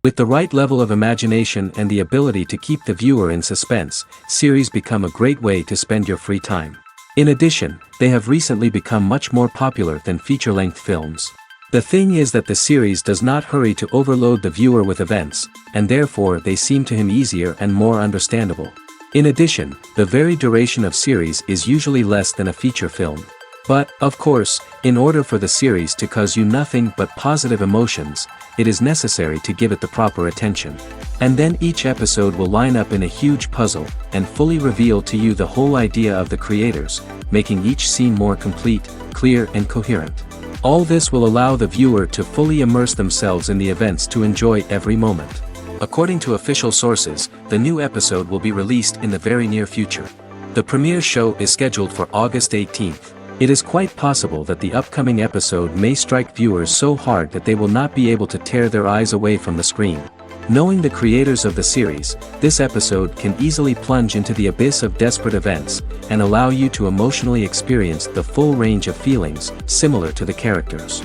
With the right level of imagination and the ability to keep the viewer in suspense, series become a great way to spend your free time. In addition, they have recently become much more popular than feature-length films. The thing is that the series does not hurry to overload the viewer with events, and therefore they seem to him easier and more understandable. In addition, the very duration of series is usually less than a feature film. But, of course, in order for the series to cause you nothing but positive emotions, it is necessary to give it the proper attention. And then each episode will line up in a huge puzzle, and fully reveal to you the whole idea of the creators, making each scene more complete, clear and coherent. All this will allow the viewer to fully immerse themselves in the events to enjoy every moment. According to official sources, the new episode will be released in the very near future. The premiere show is scheduled for August 18th. It is quite possible that the upcoming episode may strike viewers so hard that they will not be able to tear their eyes away from the screen. Knowing the creators of the series, this episode can easily plunge into the abyss of desperate events, and allow you to emotionally experience the full range of feelings, similar to the characters.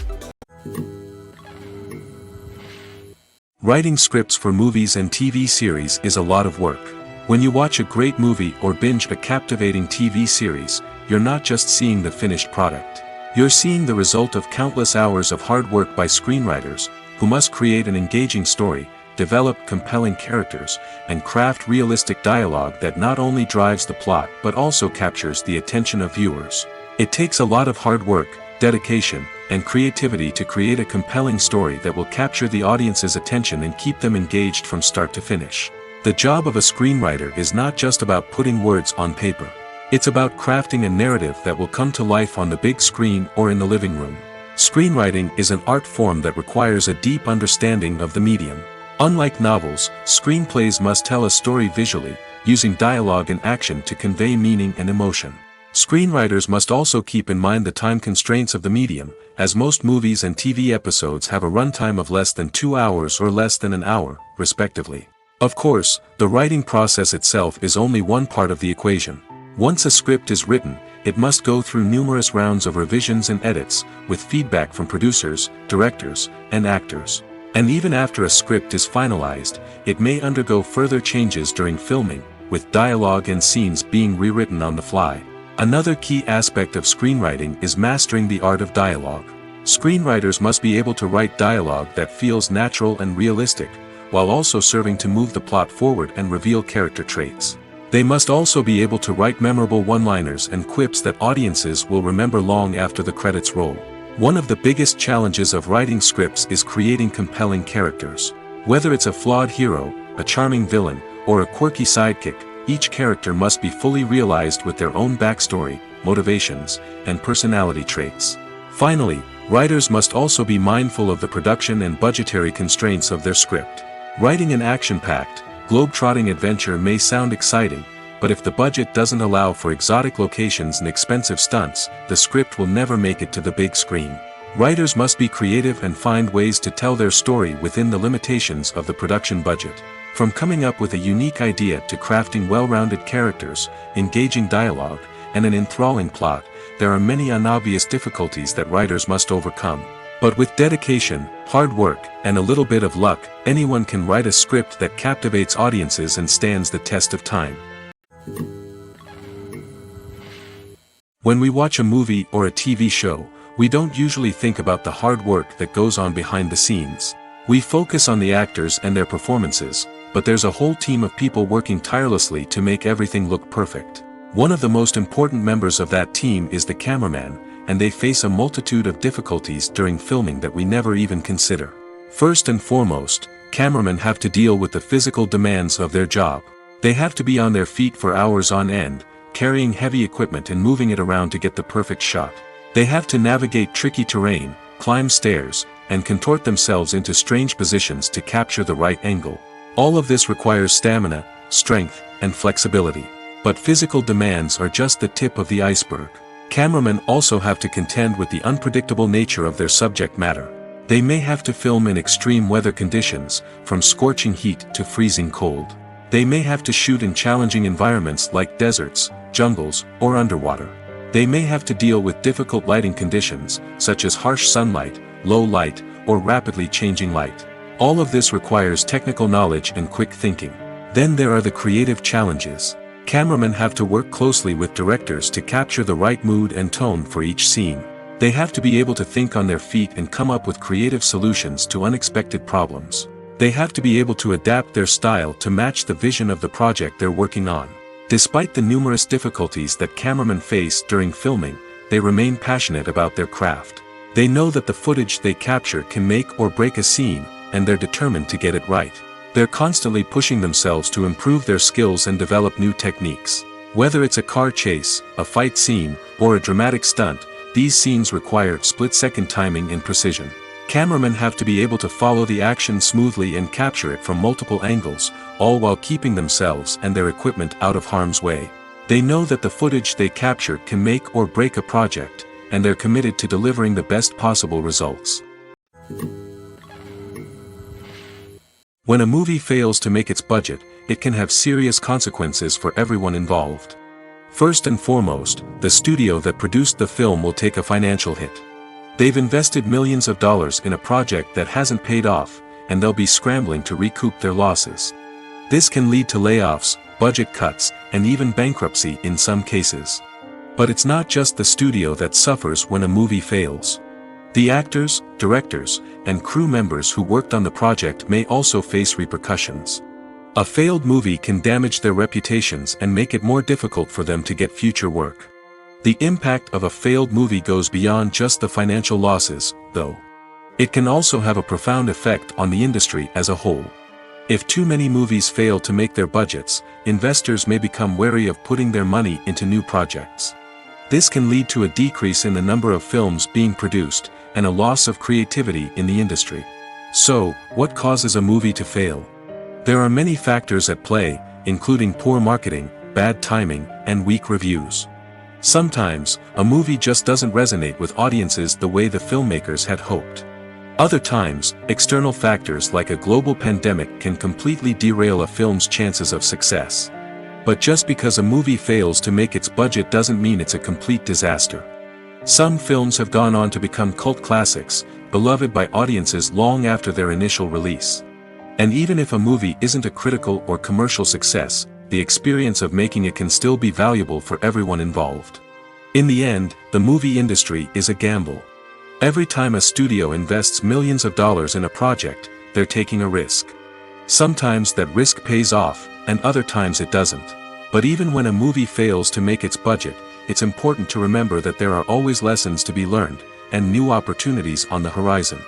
Writing scripts for movies and TV series is a lot of work. When you watch a great movie or binge a captivating TV series, you're not just seeing the finished product. You're seeing the result of countless hours of hard work by screenwriters, who must create an engaging story, develop compelling characters, and craft realistic dialogue that not only drives the plot but also captures the attention of viewers. It takes a lot of hard work, dedication, and creativity to create a compelling story that will capture the audience's attention and keep them engaged from start to finish. The job of a screenwriter is not just about putting words on paper. It's about crafting a narrative that will come to life on the big screen or in the living room. Screenwriting is an art form that requires a deep understanding of the medium. Unlike novels, screenplays must tell a story visually, using dialogue and action to convey meaning and emotion. Screenwriters must also keep in mind the time constraints of the medium, as most movies and TV episodes have a runtime of less than 2 hours or less than an hour, respectively. Of course, the writing process itself is only one part of the equation. Once a script is written, it must go through numerous rounds of revisions and edits, with feedback from producers, directors, and actors. And even after a script is finalized, it may undergo further changes during filming, with dialogue and scenes being rewritten on the fly. Another key aspect of screenwriting is mastering the art of dialogue. Screenwriters must be able to write dialogue that feels natural and realistic, while also serving to move the plot forward and reveal character traits. They must also be able to write memorable one-liners and quips that audiences will remember long after the credits roll. One of the biggest challenges of writing scripts is creating compelling characters. Whether it's a flawed hero, a charming villain, or a quirky sidekick, each character must be fully realized with their own backstory, motivations, and personality traits. Finally, writers must also be mindful of the production and budgetary constraints of their script. Writing an action-packed, globe-trotting adventure may sound exciting, but if the budget doesn't allow for exotic locations and expensive stunts, the script will never make it to the big screen. Writers must be creative and find ways to tell their story within the limitations of the production budget. From coming up with a unique idea to crafting well-rounded characters, engaging dialogue, and an enthralling plot, there are many unobvious difficulties that writers must overcome. But with dedication, hard work, and a little bit of luck, anyone can write a script that captivates audiences and stands the test of time. When we watch a movie or a TV show, we don't usually think about the hard work that goes on behind the scenes. We focus on the actors and their performances, but there's a whole team of people working tirelessly to make everything look perfect. One of the most important members of that team is the cameraman, and they face a multitude of difficulties during filming that we never even consider. First and foremost, cameramen have to deal with the physical demands of their job. They have to be on their feet for hours on end, carrying heavy equipment and moving it around to get the perfect shot. They have to navigate tricky terrain, climb stairs, and contort themselves into strange positions to capture the right angle. All of this requires stamina, strength, and flexibility. But physical demands are just the tip of the iceberg. Cameramen also have to contend with the unpredictable nature of their subject matter. They may have to film in extreme weather conditions, from scorching heat to freezing cold. They may have to shoot in challenging environments like deserts, jungles, or underwater. They may have to deal with difficult lighting conditions, such as harsh sunlight, low light, or rapidly changing light. All of this requires technical knowledge and quick thinking. Then there are the creative challenges. Cameramen have to work closely with directors to capture the right mood and tone for each scene. They have to be able to think on their feet and come up with creative solutions to unexpected problems. They have to be able to adapt their style to match the vision of the project they're working on. Despite the numerous difficulties that cameramen face during filming, they remain passionate about their craft. They know that the footage they capture can make or break a scene, and they're determined to get it right. They're constantly pushing themselves to improve their skills and develop new techniques. Whether it's a car chase, a fight scene, or a dramatic stunt, these scenes require split-second timing and precision. Cameramen have to be able to follow the action smoothly and capture it from multiple angles, all while keeping themselves and their equipment out of harm's way. They know that the footage they capture can make or break a project, and they're committed to delivering the best possible results. When a movie fails to make its budget, it can have serious consequences for everyone involved. First and foremost, the studio that produced the film will take a financial hit. They've invested millions of dollars in a project that hasn't paid off, and they'll be scrambling to recoup their losses. This can lead to layoffs, budget cuts, and even bankruptcy in some cases. But it's not just the studio that suffers when a movie fails. The actors, directors, and crew members who worked on the project may also face repercussions. A failed movie can damage their reputations and make it more difficult for them to get future work. The impact of a failed movie goes beyond just the financial losses, though. It can also have a profound effect on the industry as a whole. If too many movies fail to make their budgets, investors may become wary of putting their money into new projects. This can lead to a decrease in the number of films being produced, and a loss of creativity in the industry. So, what causes a movie to fail? There are many factors at play, including poor marketing, bad timing, and weak reviews. Sometimes, a movie just doesn't resonate with audiences the way the filmmakers had hoped. Other times, external factors like a global pandemic can completely derail a film's chances of success. But just because a movie fails to make its budget doesn't mean it's a complete disaster. Some films have gone on to become cult classics, beloved by audiences long after their initial release. And even if a movie isn't a critical or commercial success, the experience of making it can still be valuable for everyone involved. In the end, the movie industry is a gamble. Every time a studio invests millions of dollars in a project, they're taking a risk. Sometimes that risk pays off, and other times it doesn't. But even when a movie fails to make its budget, it's important to remember that there are always lessons to be learned, and new opportunities on the horizon.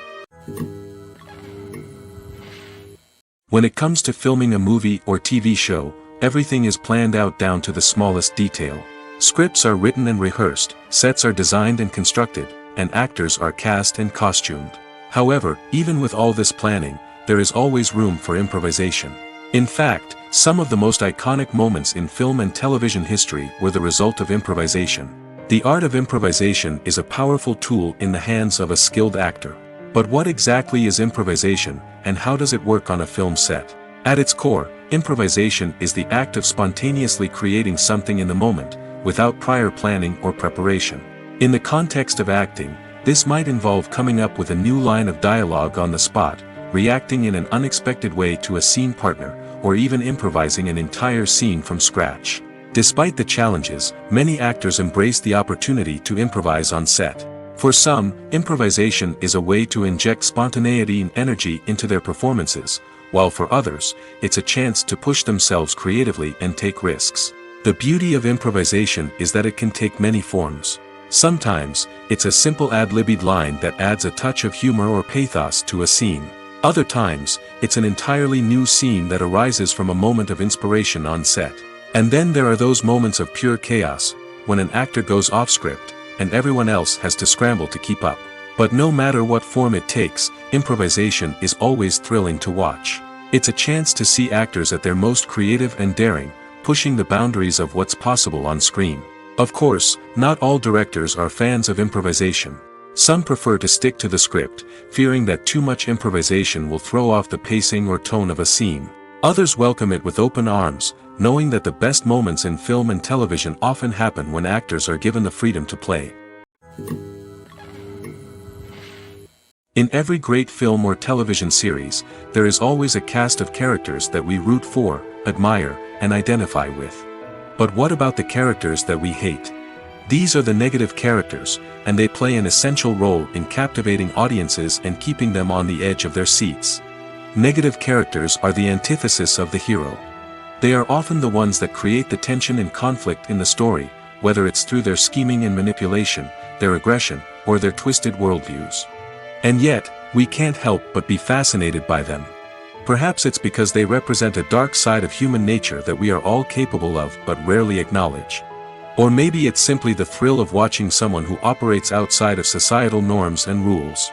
When it comes to filming a movie or TV show, everything is planned out down to the smallest detail. Scripts are written and rehearsed, sets are designed and constructed, and actors are cast and costumed. However, even with all this planning, there is always room for improvisation. In fact, some of the most iconic moments in film and television history were the result of improvisation. The art of improvisation is a powerful tool in the hands of a skilled actor. But what exactly is improvisation, and how does it work on a film set? At its core, improvisation is the act of spontaneously creating something in the moment, without prior planning or preparation. In the context of acting, this might involve coming up with a new line of dialogue on the spot, reacting in an unexpected way to a scene partner, or even improvising an entire scene from scratch. Despite the challenges, many actors embrace the opportunity to improvise on set. For some, improvisation is a way to inject spontaneity and energy into their performances, while for others, it's a chance to push themselves creatively and take risks. The beauty of improvisation is that it can take many forms. Sometimes, it's a simple ad-libbed line that adds a touch of humor or pathos to a scene. Other times, it's an entirely new scene that arises from a moment of inspiration on set. And then there are those moments of pure chaos, when an actor goes off script, and everyone else has to scramble to keep up. But no matter what form it takes, improvisation is always thrilling to watch. It's a chance to see actors at their most creative and daring, pushing the boundaries of what's possible on screen. Of course, not all directors are fans of improvisation. Some prefer to stick to the script, fearing that too much improvisation will throw off the pacing or tone of a scene. Others welcome it with open arms, knowing that the best moments in film and television often happen when actors are given the freedom to play. In every great film or television series, there is always a cast of characters that we root for, admire, and identify with. But what about the characters that we hate? These are the negative characters, and they play an essential role in captivating audiences and keeping them on the edge of their seats. Negative characters are the antithesis of the hero. They are often the ones that create the tension and conflict in the story, whether it's through their scheming and manipulation, their aggression, or their twisted worldviews. And yet, we can't help but be fascinated by them. Perhaps it's because they represent a dark side of human nature that we are all capable of but rarely acknowledge. Or maybe it's simply the thrill of watching someone who operates outside of societal norms and rules.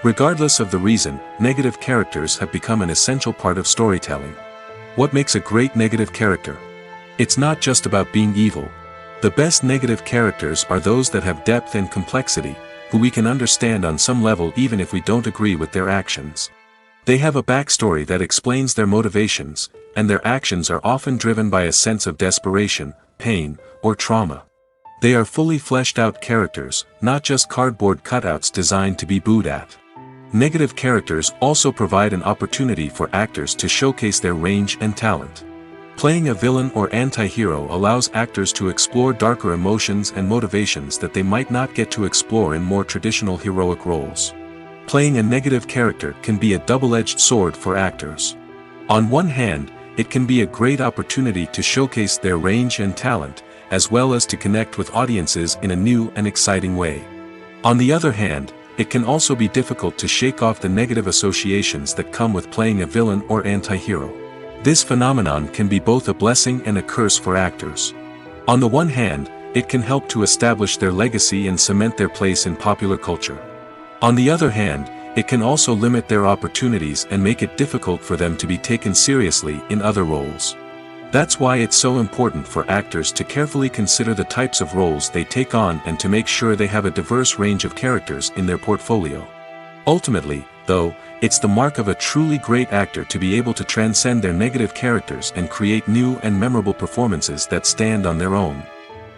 Regardless of the reason, negative characters have become an essential part of storytelling. What makes a great negative character? It's not just about being evil. The best negative characters are those that have depth and complexity, who we can understand on some level even if we don't agree with their actions. They have a backstory that explains their motivations, and their actions are often driven by a sense of desperation, pain, or trauma. They are fully fleshed out characters, not just cardboard cutouts designed to be booed at. Negative characters also provide an opportunity for actors to showcase their range and talent. Playing a villain or anti-hero allows actors to explore darker emotions and motivations that they might not get to explore in more traditional heroic roles. Playing a negative character can be a double-edged sword for actors. On one hand, it can be a great opportunity to showcase their range and talent, as well as to connect with audiences in a new and exciting way. On the other hand, it can also be difficult to shake off the negative associations that come with playing a villain or anti-hero. This phenomenon can be both a blessing and a curse for actors. On the one hand, it can help to establish their legacy and cement their place in popular culture. On the other hand, it can also limit their opportunities and make it difficult for them to be taken seriously in other roles. That's why it's so important for actors to carefully consider the types of roles they take on and to make sure they have a diverse range of characters in their portfolio. Ultimately, though, it's the mark of a truly great actor to be able to transcend their negative characters and create new and memorable performances that stand on their own.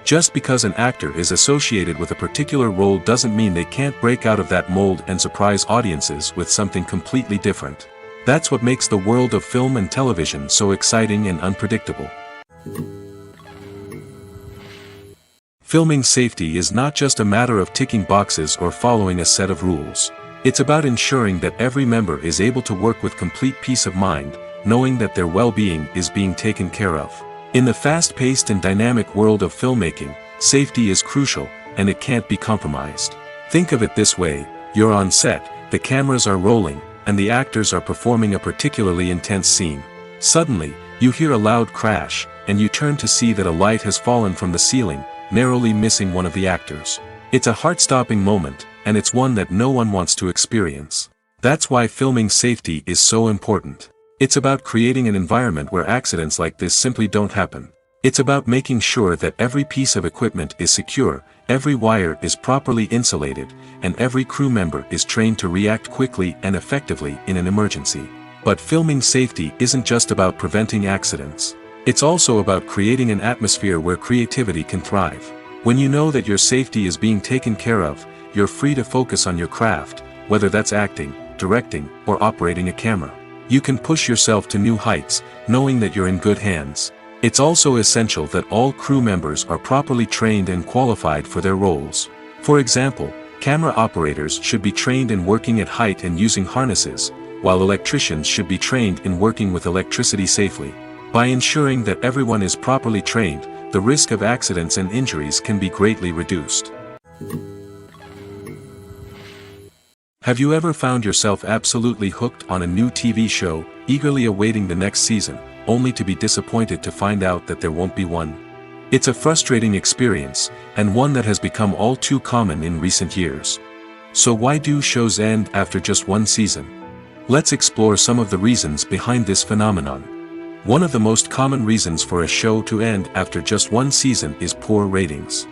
Just because an actor is associated with a particular role doesn't mean they can't break out of that mold and surprise audiences with something completely different. That's what makes the world of film and television so exciting and unpredictable. Filming safety is not just a matter of ticking boxes or following a set of rules. It's about ensuring that every member is able to work with complete peace of mind, knowing that their well-being is being taken care of. In the fast-paced and dynamic world of filmmaking, safety is crucial, and it can't be compromised. Think of it this way: you're on set, the cameras are rolling, and the actors are performing a particularly intense scene. Suddenly, you hear a loud crash, and you turn to see that a light has fallen from the ceiling, narrowly missing one of the actors. It's a heart-stopping moment, and it's one that no one wants to experience. That's why filming safety is so important. It's about creating an environment where accidents like this simply don't happen. It's about making sure that every piece of equipment is secure, every wire is properly insulated, and every crew member is trained to react quickly and effectively in an emergency. But filming safety isn't just about preventing accidents. It's also about creating an atmosphere where creativity can thrive. When you know that your safety is being taken care of, you're free to focus on your craft, whether that's acting, directing, or operating a camera. You can push yourself to new heights, knowing that you're in good hands. It's also essential that all crew members are properly trained and qualified for their roles. For example, camera operators should be trained in working at height and using harnesses, while electricians should be trained in working with electricity safely. By ensuring that everyone is properly trained, the risk of accidents and injuries can be greatly reduced. Have you ever found yourself absolutely hooked on a new TV show, eagerly awaiting the next season, only to be disappointed to find out that there won't be one? It's a frustrating experience, and one that has become all too common in recent years. So why do shows end after just one season? Let's explore some of the reasons behind this phenomenon. One of the most common reasons for a show to end after just one season is poor ratings.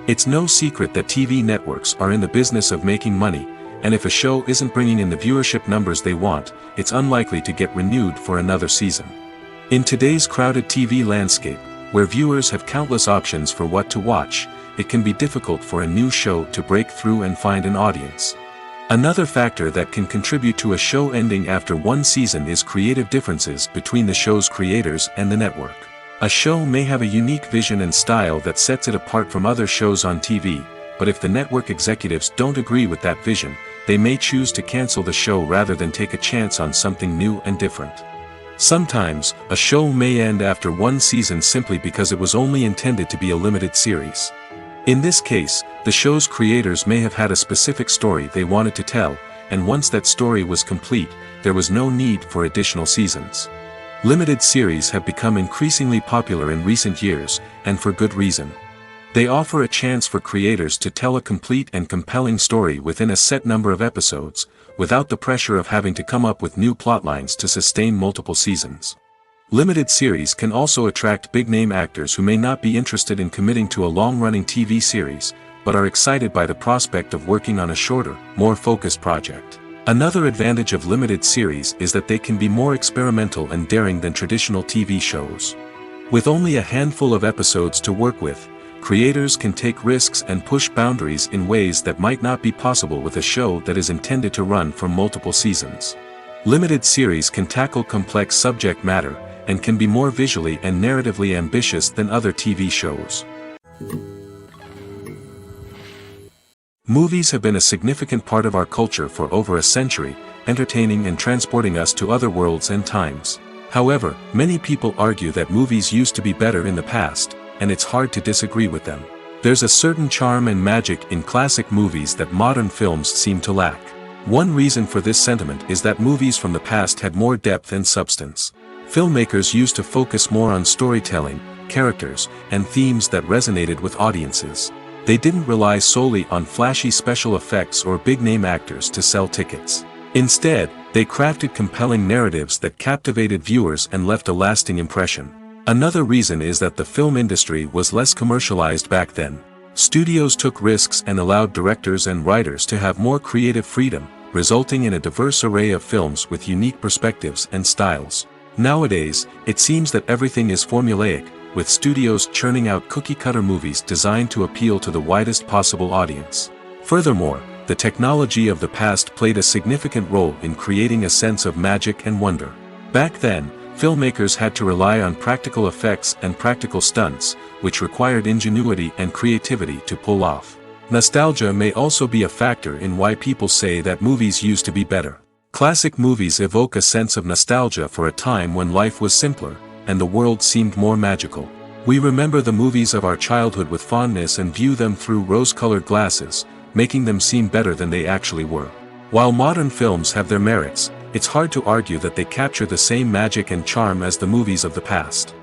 It's no secret that TV networks are in the business of making money, and if a show isn't bringing in the viewership numbers they want, it's unlikely to get renewed for another season. In today's crowded TV landscape, where viewers have countless options for what to watch, it can be difficult for a new show to break through and find an audience. Another factor that can contribute to a show ending after one season is creative differences between the show's creators and the network. A show may have a unique vision and style that sets it apart from other shows on TV, but if the network executives don't agree with that vision, they may choose to cancel the show rather than take a chance on something new and different. Sometimes, a show may end after one season simply because it was only intended to be a limited series. In this case, the show's creators may have had a specific story they wanted to tell, and once that story was complete, there was no need for additional seasons. Limited series have become increasingly popular in recent years, and for good reason. They offer a chance for creators to tell a complete and compelling story within a set number of episodes, without the pressure of having to come up with new plotlines to sustain multiple seasons. Limited series can also attract big-name actors who may not be interested in committing to a long-running TV series, but are excited by the prospect of working on a shorter, more focused project. Another advantage of limited series is that they can be more experimental and daring than traditional TV shows. With only a handful of episodes to work with, creators can take risks and push boundaries in ways that might not be possible with a show that is intended to run for multiple seasons. Limited series can tackle complex subject matter, and can be more visually and narratively ambitious than other TV shows. Movies have been a significant part of our culture for over a century, entertaining and transporting us to other worlds and times. However, many people argue that movies used to be better in the past, and it's hard to disagree with them. There's a certain charm and magic in classic movies that modern films seem to lack. One reason for this sentiment is that movies from the past had more depth and substance. Filmmakers used to focus more on storytelling, characters, and themes that resonated with audiences. They didn't rely solely on flashy special effects or big-name actors to sell tickets. Instead, they crafted compelling narratives that captivated viewers and left a lasting impression. Another reason is that the film industry was less commercialized back then. Studios took risks and allowed directors and writers to have more creative freedom, resulting in a diverse array of films with unique perspectives and styles. Nowadays, it seems that everything is formulaic, with studios churning out cookie-cutter movies designed to appeal to the widest possible audience. Furthermore, the technology of the past played a significant role in creating a sense of magic and wonder. Back then, filmmakers had to rely on practical effects and practical stunts, which required ingenuity and creativity to pull off. Nostalgia may also be a factor in why people say that movies used to be better. Classic movies evoke a sense of nostalgia for a time when life was simpler, and the world seemed more magical. We remember the movies of our childhood with fondness and view them through rose-colored glasses, making them seem better than they actually were. While modern films have their merits, it's hard to argue that they capture the same magic and charm as the movies of the past.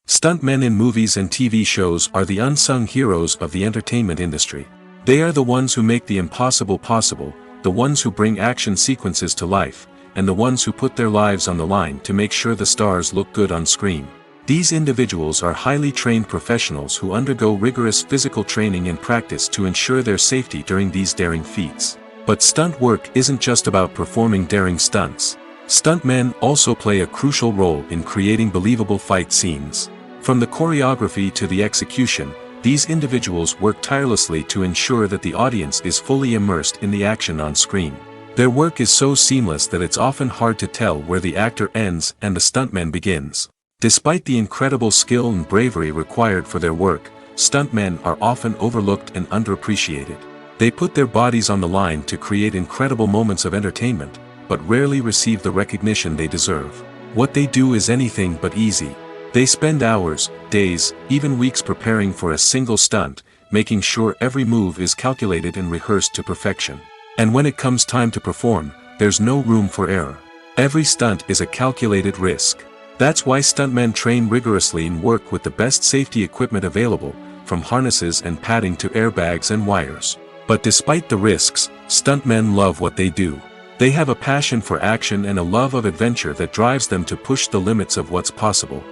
Stuntmen in movies and TV shows are the unsung heroes of the entertainment industry. They are the ones who make the impossible possible, the ones who bring action sequences to life, and the ones who put their lives on the line to make sure the stars look good on screen. These individuals are highly trained professionals who undergo rigorous physical training and practice to ensure their safety during these daring feats. But stunt work isn't just about performing daring stunts. Stuntmen also play a crucial role in creating believable fight scenes. From the choreography to the execution, these individuals work tirelessly to ensure that the audience is fully immersed in the action on screen. Their work is so seamless that it's often hard to tell where the actor ends and the stuntman begins. Despite the incredible skill and bravery required for their work, stuntmen are often overlooked and underappreciated. They put their bodies on the line to create incredible moments of entertainment, but rarely receive the recognition they deserve. What they do is anything but easy. They spend hours, days, even weeks preparing for a single stunt, making sure every move is calculated and rehearsed to perfection. And when it comes time to perform, there's no room for error. Every stunt is a calculated risk. That's why stuntmen train rigorously and work with the best safety equipment available, from harnesses and padding to airbags and wires. But despite the risks, stuntmen love what they do. They have a passion for action and a love of adventure that drives them to push the limits of what's possible.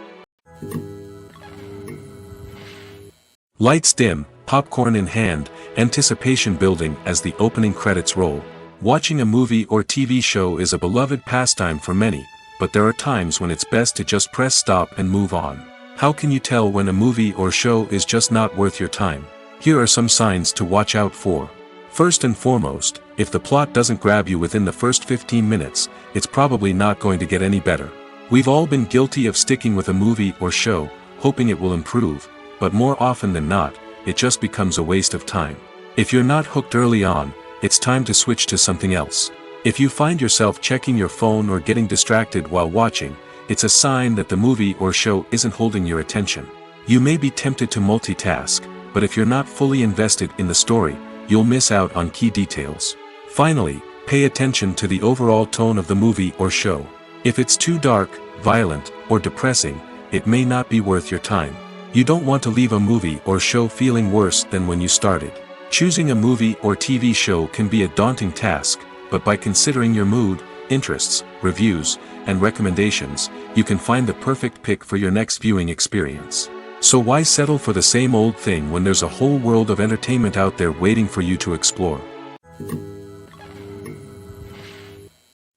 Lights dim, popcorn in hand, anticipation building as the opening credits roll. Watching a movie or TV show is a beloved pastime for many, but there are times when it's best to just press stop and move on. How can you tell when a movie or show is just not worth your time? Here are some signs to watch out for. First and foremost, if the plot doesn't grab you within the first 15 minutes, it's probably not going to get any better. We've all been guilty of sticking with a movie or show, hoping it will improve, but more often than not, it just becomes a waste of time. If you're not hooked early on, it's time to switch to something else. If you find yourself checking your phone or getting distracted while watching, it's a sign that the movie or show isn't holding your attention. You may be tempted to multitask, but if you're not fully invested in the story, you'll miss out on key details. Finally, pay attention to the overall tone of the movie or show. If it's too dark, violent, or depressing, it may not be worth your time. You don't want to leave a movie or show feeling worse than when you started. Choosing a movie or TV show can be a daunting task, but by considering your mood, interests, reviews, and recommendations, you can find the perfect pick for your next viewing experience. So why settle for the same old thing when there's a whole world of entertainment out there waiting for you to explore?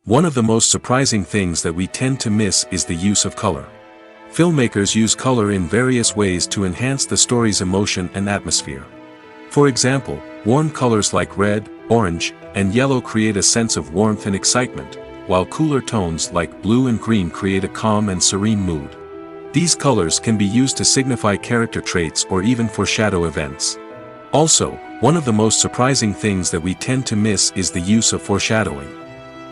One of the most surprising things that we tend to miss is the use of color. Filmmakers use color in various ways to enhance the story's emotion and atmosphere. For example, warm colors like red, orange, and yellow create a sense of warmth and excitement, while cooler tones like blue and green create a calm and serene mood. These colors can be used to signify character traits or even foreshadow events. Also, one of the most surprising things that we tend to miss is the use of foreshadowing.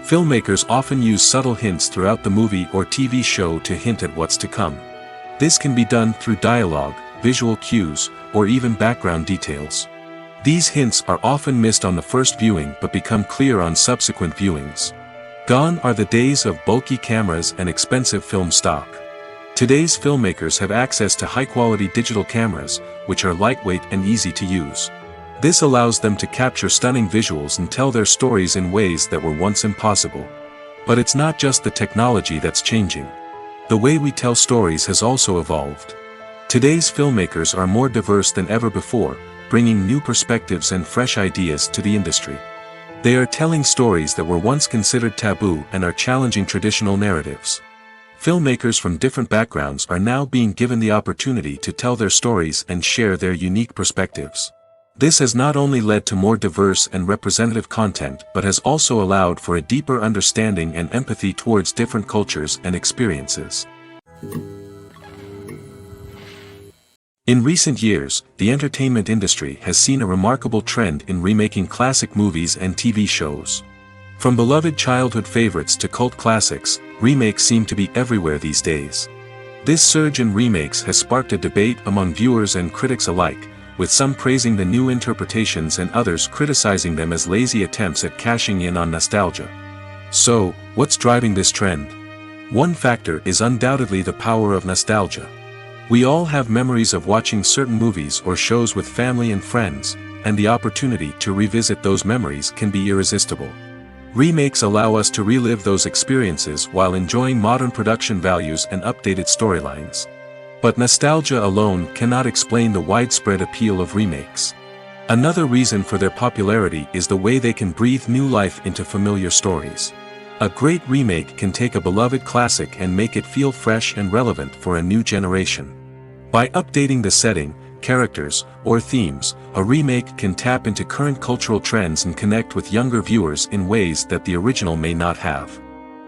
Filmmakers often use subtle hints throughout the movie or TV show to hint at what's to come. This can be done through dialogue, visual cues, or even background details. These hints are often missed on the first viewing but become clear on subsequent viewings. Gone are the days of bulky cameras and expensive film stock. Today's filmmakers have access to high-quality digital cameras, which are lightweight and easy to use. This allows them to capture stunning visuals and tell their stories in ways that were once impossible. But it's not just the technology that's changing. The way we tell stories has also evolved. Today's filmmakers are more diverse than ever before, bringing new perspectives and fresh ideas to the industry. They are telling stories that were once considered taboo and are challenging traditional narratives. Filmmakers from different backgrounds are now being given the opportunity to tell their stories and share their unique perspectives. This has not only led to more diverse and representative content but has also allowed for a deeper understanding and empathy towards different cultures and experiences. In recent years, the entertainment industry has seen a remarkable trend in remaking classic movies and TV shows. From beloved childhood favorites to cult classics, remakes seem to be everywhere these days. This surge in remakes has sparked a debate among viewers and critics alike, with some praising the new interpretations and others criticizing them as lazy attempts at cashing in on nostalgia. So, what's driving this trend? One factor is undoubtedly the power of nostalgia. We all have memories of watching certain movies or shows with family and friends, and the opportunity to revisit those memories can be irresistible. Remakes allow us to relive those experiences while enjoying modern production values and updated storylines. But nostalgia alone cannot explain the widespread appeal of remakes. Another reason for their popularity is the way they can breathe new life into familiar stories. A great remake can take a beloved classic and make it feel fresh and relevant for a new generation. By updating the setting, characters, or themes, a remake can tap into current cultural trends and connect with younger viewers in ways that the original may not have.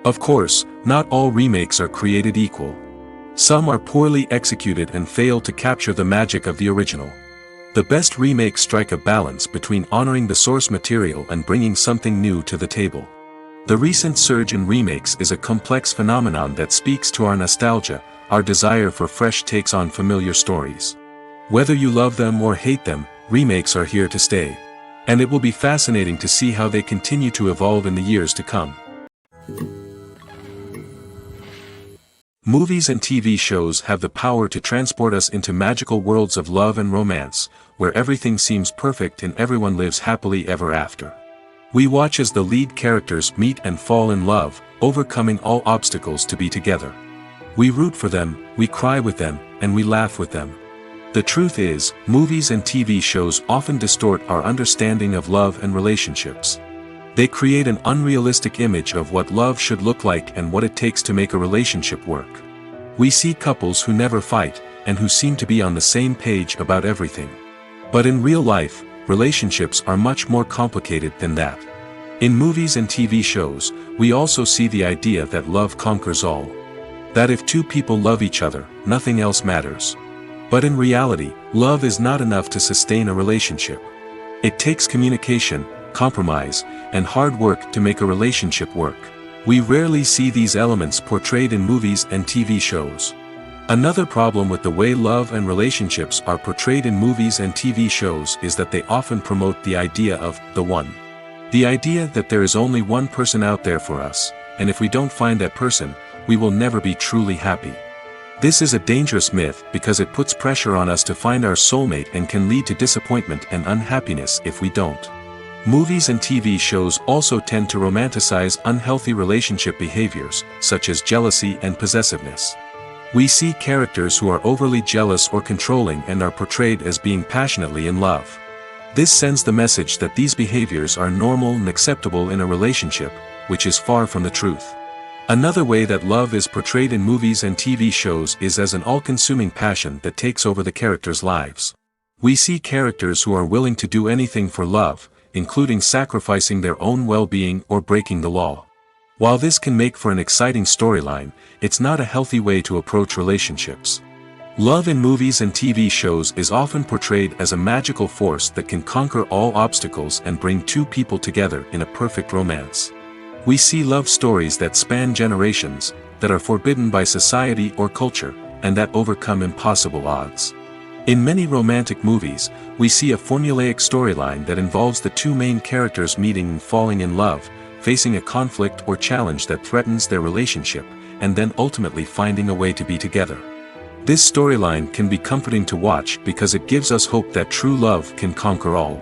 Of course, not all remakes are created equal. Some are poorly executed and fail to capture the magic of the original. The best remakes strike a balance between honoring the source material and bringing something new to the table. The recent surge in remakes is a complex phenomenon that speaks to our nostalgia, our desire for fresh takes on familiar stories. Whether you love them or hate them, remakes are here to stay. And it will be fascinating to see how they continue to evolve in the years to come. Movies and TV shows have the power to transport us into magical worlds of love and romance, where everything seems perfect and everyone lives happily ever after. We watch as the lead characters meet and fall in love, overcoming all obstacles to be together. We root for them, we cry with them, and we laugh with them. The truth is, movies and TV shows often distort our understanding of love and relationships. They create an unrealistic image of what love should look like and what it takes to make a relationship work. We see couples who never fight, and who seem to be on the same page about everything. But in real life, relationships are much more complicated than that. In movies and TV shows, we also see the idea that love conquers all. That if two people love each other, nothing else matters. But in reality, love is not enough to sustain a relationship. It takes communication, compromise, and hard work to make a relationship work. We rarely see these elements portrayed in movies and TV shows. Another problem with the way love and relationships are portrayed in movies and TV shows is that they often promote the idea of the one. The idea that there is only one person out there for us, and if we don't find that person, we will never be truly happy. This is a dangerous myth because it puts pressure on us to find our soulmate and can lead to disappointment and unhappiness if we don't. Movies and TV shows also tend to romanticize unhealthy relationship behaviors, such as jealousy and possessiveness. We see characters who are overly jealous or controlling and are portrayed as being passionately in love. This sends the message that these behaviors are normal and acceptable in a relationship, which is far from the truth. Another way that love is portrayed in movies and TV shows is as an all-consuming passion that takes over the characters' lives. We see characters who are willing to do anything for love, including sacrificing their own well-being or breaking the law. While this can make for an exciting storyline, it's not a healthy way to approach relationships. Love in movies and TV shows is often portrayed as a magical force that can conquer all obstacles and bring two people together in a perfect romance. We see love stories that span generations, that are forbidden by society or culture, and that overcome impossible odds. In many romantic movies, we see a formulaic storyline that involves the two main characters meeting and falling in love, facing a conflict or challenge that threatens their relationship, and then ultimately finding a way to be together. This storyline can be comforting to watch because it gives us hope that true love can conquer all.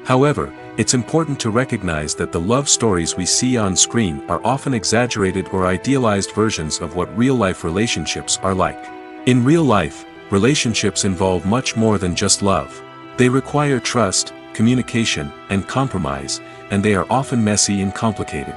However, it's important to recognize that the love stories we see on screen are often exaggerated or idealized versions of what real-life relationships are like. In real life, relationships involve much more than just love. They require trust, communication, and compromise, and they are often messy and complicated.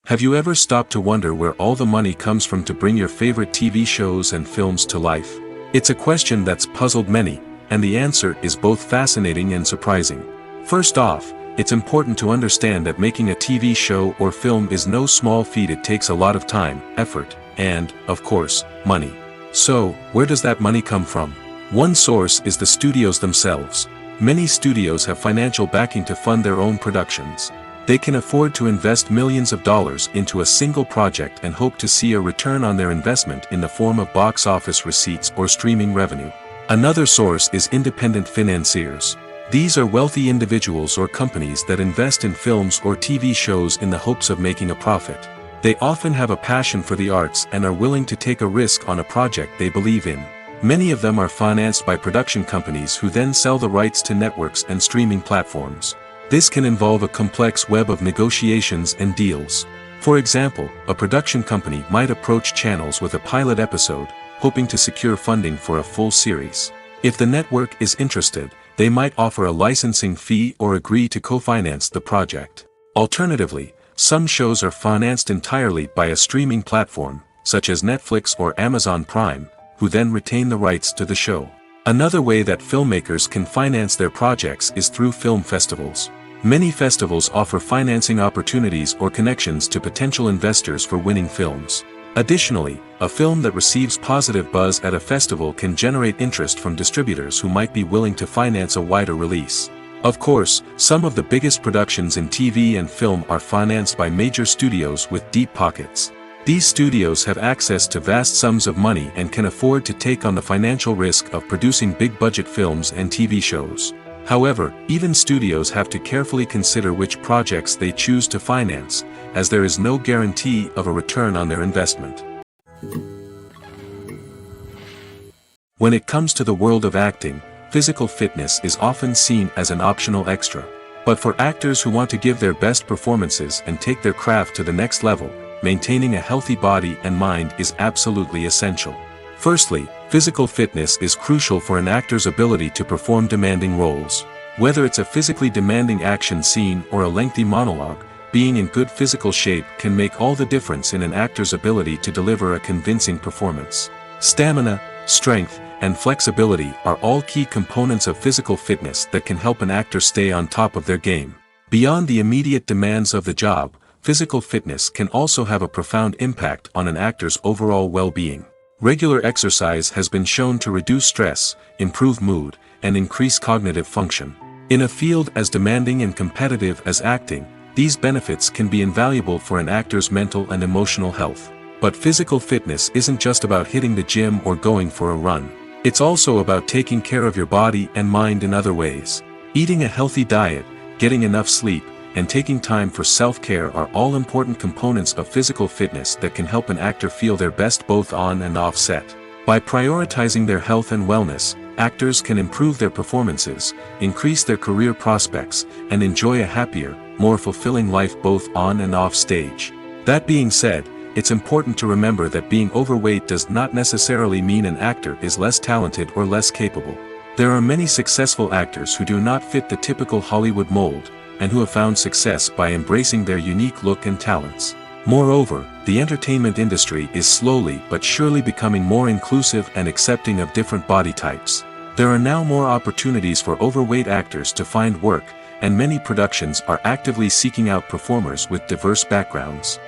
Have you ever stopped to wonder where all the money comes from to bring your favorite TV shows and films to life? It's a question that's puzzled many, and the answer is both fascinating and surprising. First off, it's important to understand that making a TV show or film is no small feat. It takes a lot of time, effort, and, of course, money. So, where does that money come from? One source is the studios themselves. Many studios have financial backing to fund their own productions. They can afford to invest millions of dollars into a single project and hope to see a return on their investment in the form of box office receipts or streaming revenue. Another source is independent financiers. These are wealthy individuals or companies that invest in films or TV shows in the hopes of making a profit. They often have a passion for the arts and are willing to take a risk on a project they believe in. Many of them are financed by production companies who then sell the rights to networks and streaming platforms. This can involve a complex web of negotiations and deals. For example, a production company might approach channels with a pilot episode, hoping to secure funding for a full series. If the network is interested, they might offer a licensing fee or agree to co-finance the project. Alternatively, some shows are financed entirely by a streaming platform, such as Netflix or Amazon Prime, who then retain the rights to the show. Another way that filmmakers can finance their projects is through film festivals. Many festivals offer financing opportunities or connections to potential investors for winning films. Additionally, a film that receives positive buzz at a festival can generate interest from distributors who might be willing to finance a wider release. Of course, some of the biggest productions in TV and film are financed by major studios with deep pockets. These studios have access to vast sums of money and can afford to take on the financial risk of producing big-budget films and TV shows. However, even studios have to carefully consider which projects they choose to finance, as there is no guarantee of a return on their investment. When it comes to the world of acting, physical fitness is often seen as an optional extra. But for actors who want to give their best performances and take their craft to the next level, maintaining a healthy body and mind is absolutely essential. Firstly, physical fitness is crucial for an actor's ability to perform demanding roles. Whether it's a physically demanding action scene or a lengthy monologue, being in good physical shape can make all the difference in an actor's ability to deliver a convincing performance. Stamina, strength, and flexibility are all key components of physical fitness that can help an actor stay on top of their game. Beyond the immediate demands of the job, physical fitness can also have a profound impact on an actor's overall well-being. Regular exercise has been shown to reduce stress, improve mood, and increase cognitive function. In a field as demanding and competitive as acting, these benefits can be invaluable for an actor's mental and emotional health. But physical fitness isn't just about hitting the gym or going for a run. It's also about taking care of your body and mind in other ways. Eating a healthy diet, getting enough sleep, and taking time for self-care are all important components of physical fitness that can help an actor feel their best both on and off set. By prioritizing their health and wellness, actors can improve their performances, increase their career prospects, and enjoy a happier, more fulfilling life both on and off stage. That being said, it's important to remember that being overweight does not necessarily mean an actor is less talented or less capable. There are many successful actors who do not fit the typical Hollywood mold, and who have found success by embracing their unique look and talents. Moreover, the entertainment industry is slowly but surely becoming more inclusive and accepting of different body types. There are now more opportunities for overweight actors to find work, and many productions are actively seeking out performers with diverse backgrounds.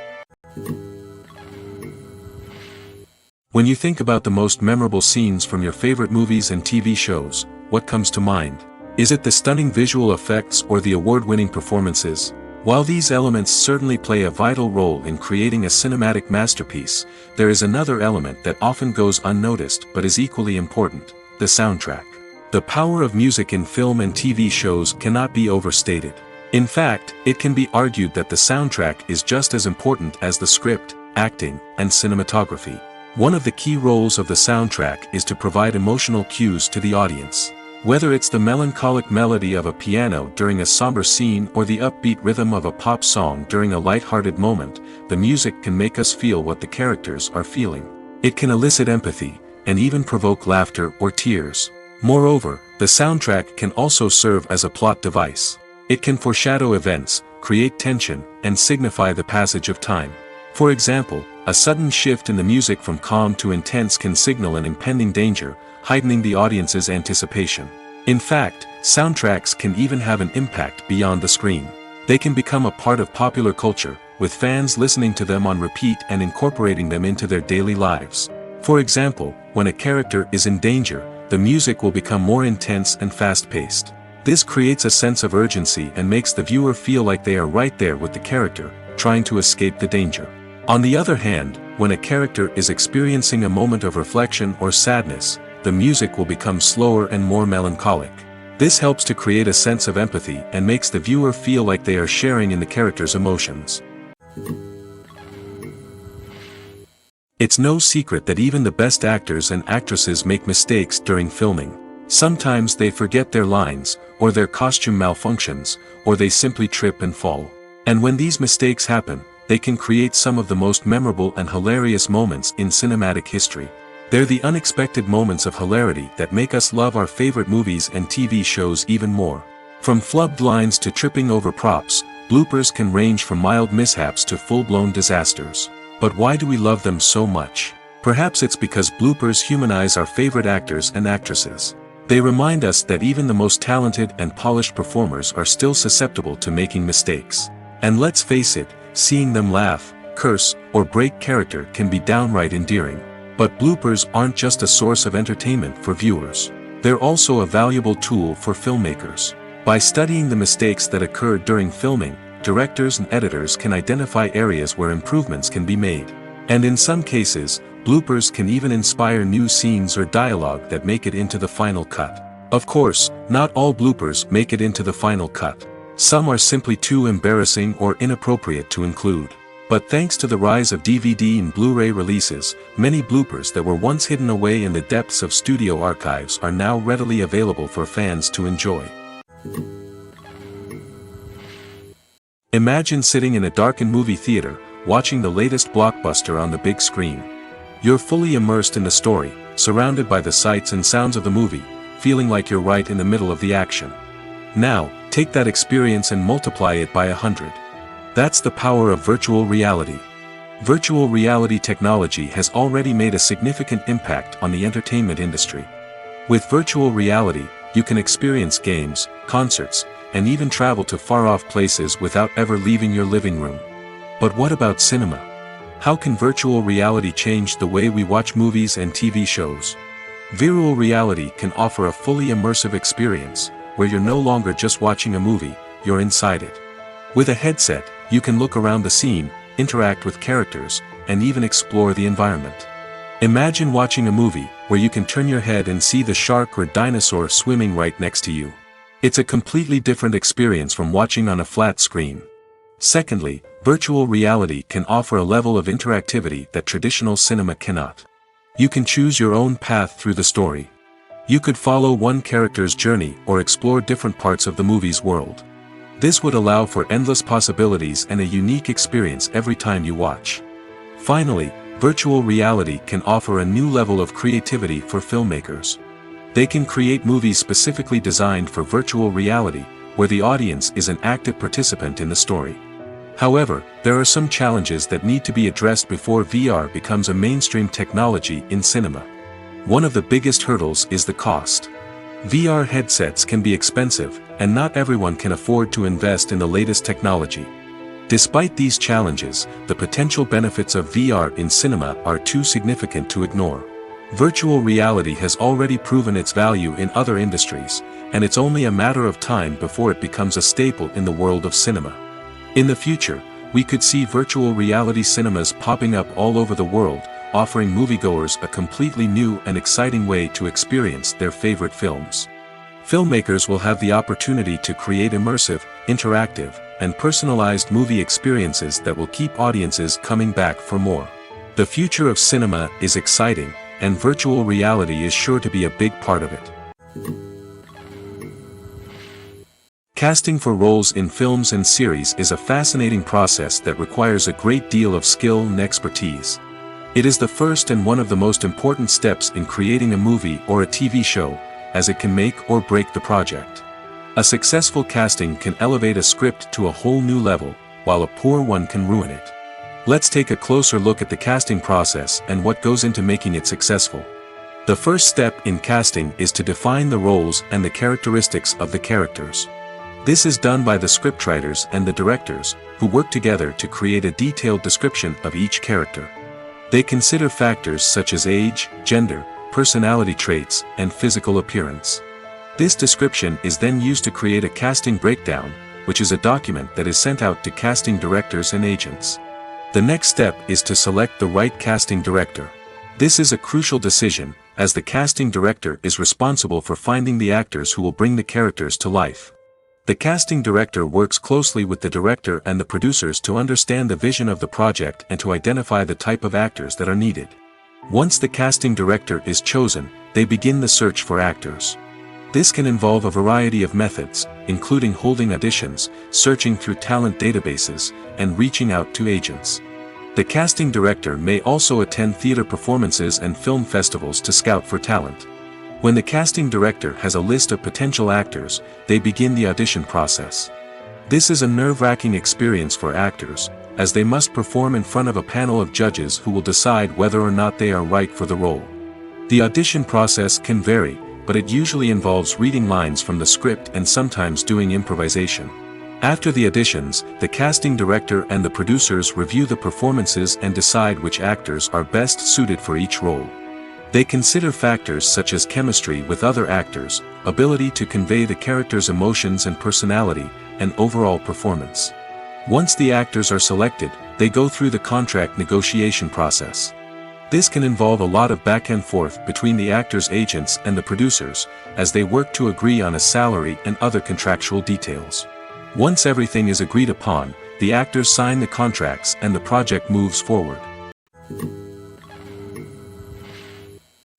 When you think about the most memorable scenes from your favorite movies and TV shows, what comes to mind? Is it the stunning visual effects or the award-winning performances? While these elements certainly play a vital role in creating a cinematic masterpiece, there is another element that often goes unnoticed but is equally important: the soundtrack. The power of music in film and TV shows cannot be overstated. In fact, it can be argued that the soundtrack is just as important as the script, acting, and cinematography. One of the key roles of the soundtrack is to provide emotional cues to the audience. Whether it's the melancholic melody of a piano during a somber scene or the upbeat rhythm of a pop song during a light-hearted moment, the music can make us feel what the characters are feeling. It can elicit empathy, and even provoke laughter or tears. Moreover, the soundtrack can also serve as a plot device. It can foreshadow events, create tension, and signify the passage of time. For example, a sudden shift in the music from calm to intense can signal an impending danger, heightening the audience's anticipation. In fact, soundtracks can even have an impact beyond the screen. They can become a part of popular culture, with fans listening to them on repeat and incorporating them into their daily lives. For example, when a character is in danger, the music will become more intense and fast-paced. This creates a sense of urgency and makes the viewer feel like they are right there with the character, trying to escape the danger. On the other hand, when a character is experiencing a moment of reflection or sadness, the music will become slower and more melancholic. This helps to create a sense of empathy and makes the viewer feel like they are sharing in the character's emotions. It's no secret that even the best actors and actresses make mistakes during filming. Sometimes they forget their lines, or their costume malfunctions, or they simply trip and fall. And when these mistakes happen, they can create some of the most memorable and hilarious moments in cinematic history. They're the unexpected moments of hilarity that make us love our favorite movies and TV shows even more. From flubbed lines to tripping over props, bloopers can range from mild mishaps to full-blown disasters. But why do we love them so much? Perhaps it's because bloopers humanize our favorite actors and actresses. They remind us that even the most talented and polished performers are still susceptible to making mistakes. And let's face it, seeing them laugh, curse, or break character can be downright endearing. But bloopers aren't just a source of entertainment for viewers. They're also a valuable tool for filmmakers. By studying the mistakes that occurred during filming, directors and editors can identify areas where improvements can be made. And in some cases, bloopers can even inspire new scenes or dialogue that make it into the final cut. Of course, not all bloopers make it into the final cut. Some are simply too embarrassing or inappropriate to include. But thanks to the rise of DVD and Blu-ray releases, many bloopers that were once hidden away in the depths of studio archives are now readily available for fans to enjoy. Imagine sitting in a darkened movie theater, watching the latest blockbuster on the big screen. You're fully immersed in the story, surrounded by the sights and sounds of the movie, feeling like you're right in the middle of the action. Now, take that experience and multiply it by 100. That's the power of virtual reality. Virtual reality technology has already made a significant impact on the entertainment industry. With virtual reality, you can experience games, concerts, and even travel to far-off places without ever leaving your living room. But what about cinema? How can virtual reality change the way we watch movies and TV shows? Virtual reality can offer a fully immersive experience, where you're no longer just watching a movie, you're inside it. With a headset, you can look around the scene, interact with characters, and even explore the environment. Imagine watching a movie, where you can turn your head and see the shark or dinosaur swimming right next to you. It's a completely different experience from watching on a flat screen. Secondly, virtual reality can offer a level of interactivity that traditional cinema cannot. You can choose your own path through the story. You could follow one character's journey or explore different parts of the movie's world. This would allow for endless possibilities and a unique experience every time you watch. Finally, virtual reality can offer a new level of creativity for filmmakers. They can create movies specifically designed for virtual reality, where the audience is an active participant in the story. However, there are some challenges that need to be addressed before VR becomes a mainstream technology in cinema. One of the biggest hurdles is the cost. VR headsets can be expensive, and not everyone can afford to invest in the latest technology. Despite these challenges, the potential benefits of VR in cinema are too significant to ignore. Virtual reality has already proven its value in other industries, and it's only a matter of time before it becomes a staple in the world of cinema. In the future, we could see virtual reality cinemas popping up all over the world, offering moviegoers a completely new and exciting way to experience their favorite films. Filmmakers will have the opportunity to create immersive, interactive, and personalized movie experiences that will keep audiences coming back for more. The future of cinema is exciting, and virtual reality is sure to be a big part of it. Casting for roles in films and series is a fascinating process that requires a great deal of skill and expertise. It is the first and one of the most important steps in creating a movie or a TV show, as it can make or break the project. A successful casting can elevate a script to a whole new level, while a poor one can ruin it. Let's take a closer look at the casting process and what goes into making it successful. The first step in casting is to define the roles and the characteristics of the characters. This is done by the scriptwriters and the directors, who work together to create a detailed description of each character. They consider factors such as age, gender, personality traits, and physical appearance. This description is then used to create a casting breakdown, which is a document that is sent out to casting directors and agents. The next step is to select the right casting director. This is a crucial decision, as the casting director is responsible for finding the actors who will bring the characters to life. The casting director works closely with the director and the producers to understand the vision of the project and to identify the type of actors that are needed. Once the casting director is chosen, they begin the search for actors. This can involve a variety of methods, including holding auditions, searching through talent databases, and reaching out to agents. The casting director may also attend theater performances and film festivals to scout for talent. When the casting director has a list of potential actors, they begin the audition process. This is a nerve-wracking experience for actors, as they must perform in front of a panel of judges who will decide whether or not they are right for the role. The audition process can vary, but it usually involves reading lines from the script and sometimes doing improvisation. After the auditions, the casting director and the producers review the performances and decide which actors are best suited for each role. They consider factors such as chemistry with other actors, ability to convey the character's emotions and personality, and overall performance. Once the actors are selected, they go through the contract negotiation process. This can involve a lot of back and forth between the actors' agents and the producers, as they work to agree on a salary and other contractual details. Once everything is agreed upon, the actors sign the contracts and the project moves forward.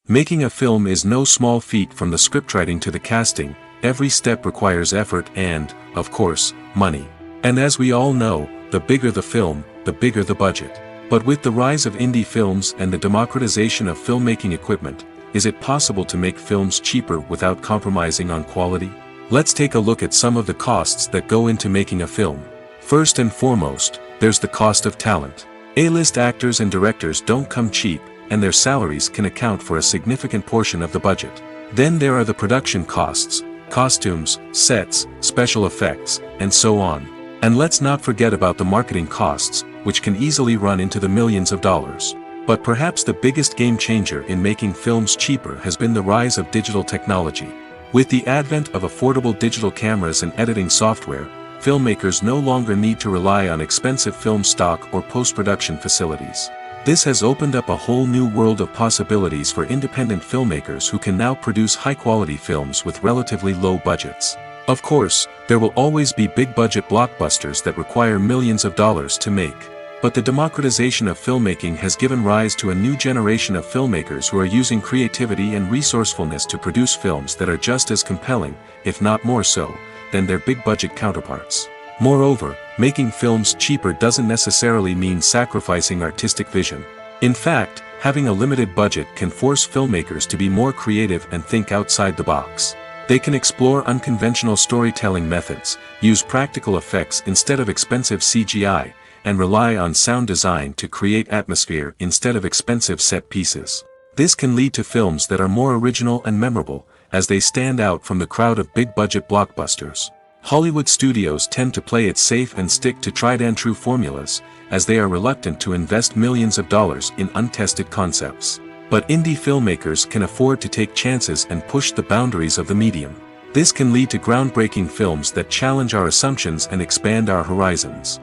Making a film is no small feat. From the scriptwriting to the casting, every step requires effort and, of course, money. And as we all know, the bigger the film, the bigger the budget. But with the rise of indie films and the democratization of filmmaking equipment, is it possible to make films cheaper without compromising on quality? Let's take a look at some of the costs that go into making a film. First and foremost, there's the cost of talent. A-list actors and directors don't come cheap, and their salaries can account for a significant portion of the budget. Then there are the production costs, costumes, sets, special effects, and so on. And let's not forget about the marketing costs, which can easily run into the millions of dollars. But perhaps the biggest game changer in making films cheaper has been the rise of digital technology. With the advent of affordable digital cameras and editing software, filmmakers no longer need to rely on expensive film stock or post-production facilities. This has opened up a whole new world of possibilities for independent filmmakers who can now produce high-quality films with relatively low budgets. Of course, there will always be big-budget blockbusters that require millions of dollars to make. But the democratization of filmmaking has given rise to a new generation of filmmakers who are using creativity and resourcefulness to produce films that are just as compelling, if not more so, than their big-budget counterparts. Moreover, making films cheaper doesn't necessarily mean sacrificing artistic vision. In fact, having a limited budget can force filmmakers to be more creative and think outside the box. They can explore unconventional storytelling methods, use practical effects instead of expensive CGI, and rely on sound design to create atmosphere instead of expensive set pieces. This can lead to films that are more original and memorable, as they stand out from the crowd of big-budget blockbusters. Hollywood studios tend to play it safe and stick to tried-and-true formulas, as they are reluctant to invest millions of dollars in untested concepts. But indie filmmakers can afford to take chances and push the boundaries of the medium. This can lead to groundbreaking films that challenge our assumptions and expand our horizons.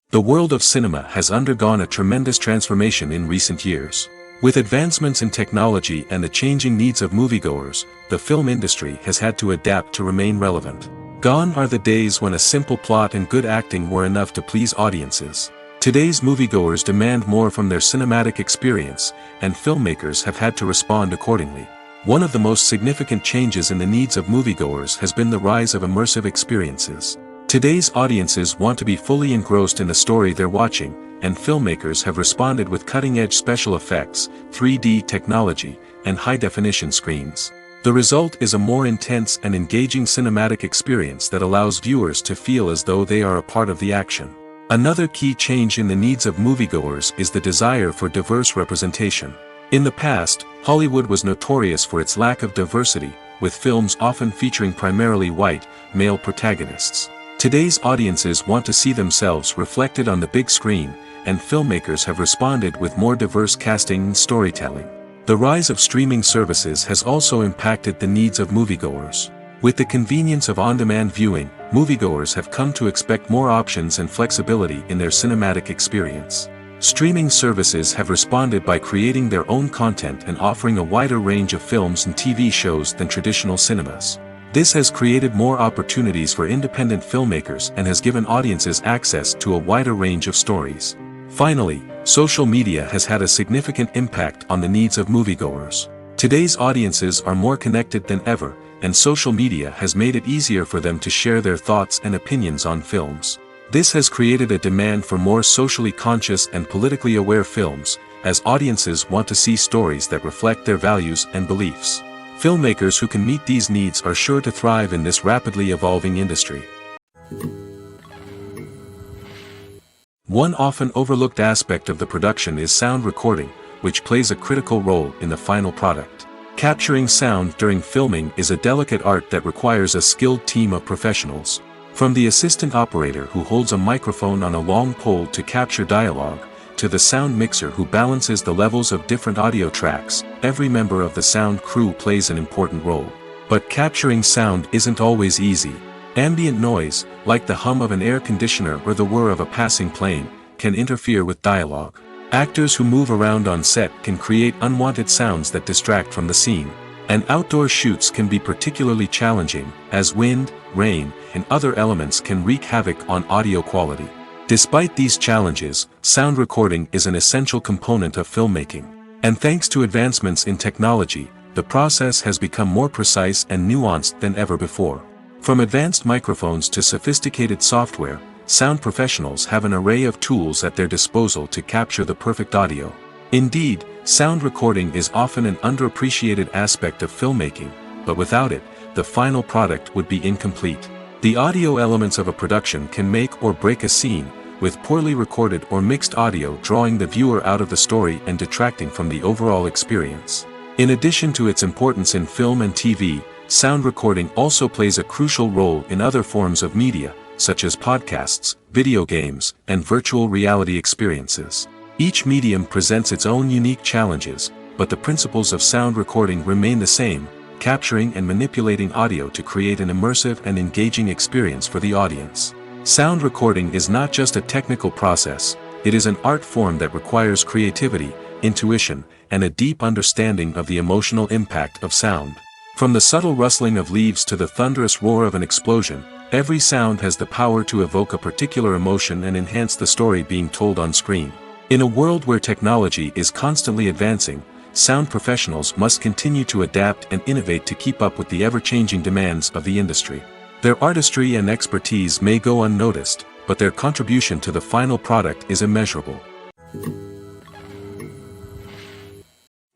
The world of cinema has undergone a tremendous transformation in recent years. With advancements in technology and the changing needs of moviegoers, the film industry has had to adapt to remain relevant. Gone are the days when a simple plot and good acting were enough to please audiences. Today's moviegoers demand more from their cinematic experience, and filmmakers have had to respond accordingly. One of the most significant changes in the needs of moviegoers has been the rise of immersive experiences. Today's audiences want to be fully engrossed in the story they're watching, and filmmakers have responded with cutting-edge special effects, 3D technology, and high-definition screens. The result is a more intense and engaging cinematic experience that allows viewers to feel as though they are a part of the action. Another key change in the needs of moviegoers is the desire for diverse representation. In the past, Hollywood was notorious for its lack of diversity, with films often featuring primarily white, male protagonists. Today's audiences want to see themselves reflected on the big screen, and filmmakers have responded with more diverse casting and storytelling. The rise of streaming services has also impacted the needs of moviegoers. With the convenience of on-demand viewing, moviegoers have come to expect more options and flexibility in their cinematic experience. Streaming services have responded by creating their own content and offering a wider range of films and TV shows than traditional cinemas. This has created more opportunities for independent filmmakers and has given audiences access to a wider range of stories. Finally, social media has had a significant impact on the needs of moviegoers. Today's audiences are more connected than ever, and social media has made it easier for them to share their thoughts and opinions on films. This has created a demand for more socially conscious and politically aware films, as audiences want to see stories that reflect their values and beliefs. Filmmakers who can meet these needs are sure to thrive in this rapidly evolving industry. One often overlooked aspect of the production is sound recording, which plays a critical role in the final product. Capturing sound during filming is a delicate art that requires a skilled team of professionals. From the assistant operator who holds a microphone on a long pole to capture dialogue, to the sound mixer who balances the levels of different audio tracks, every member of the sound crew plays an important role. But capturing sound isn't always easy. Ambient noise, like the hum of an air conditioner or the whir of a passing plane, can interfere with dialogue. Actors who move around on set can create unwanted sounds that distract from the scene. And outdoor shoots can be particularly challenging, as wind, rain, and other elements can wreak havoc on audio quality. Despite these challenges, sound recording is an essential component of filmmaking. And thanks to advancements in technology, the process has become more precise and nuanced than ever before. From advanced microphones to sophisticated software, sound professionals have an array of tools at their disposal to capture the perfect audio. Indeed, sound recording is often an underappreciated aspect of filmmaking, but without it, the final product would be incomplete. The audio elements of a production can make or break a scene, with poorly recorded or mixed audio drawing the viewer out of the story and detracting from the overall experience. In addition to its importance in film and TV, sound recording also plays a crucial role in other forms of media, such as podcasts, video games, and virtual reality experiences. Each medium presents its own unique challenges, but the principles of sound recording remain the same, capturing and manipulating audio to create an immersive and engaging experience for the audience. Sound recording is not just a technical process, it is an art form that requires creativity, intuition, and a deep understanding of the emotional impact of sound. From the subtle rustling of leaves to the thunderous roar of an explosion, every sound has the power to evoke a particular emotion and enhance the story being told on screen. In a world where technology is constantly advancing, sound professionals must continue to adapt and innovate to keep up with the ever-changing demands of the industry. Their artistry and expertise may go unnoticed, but their contribution to the final product is immeasurable.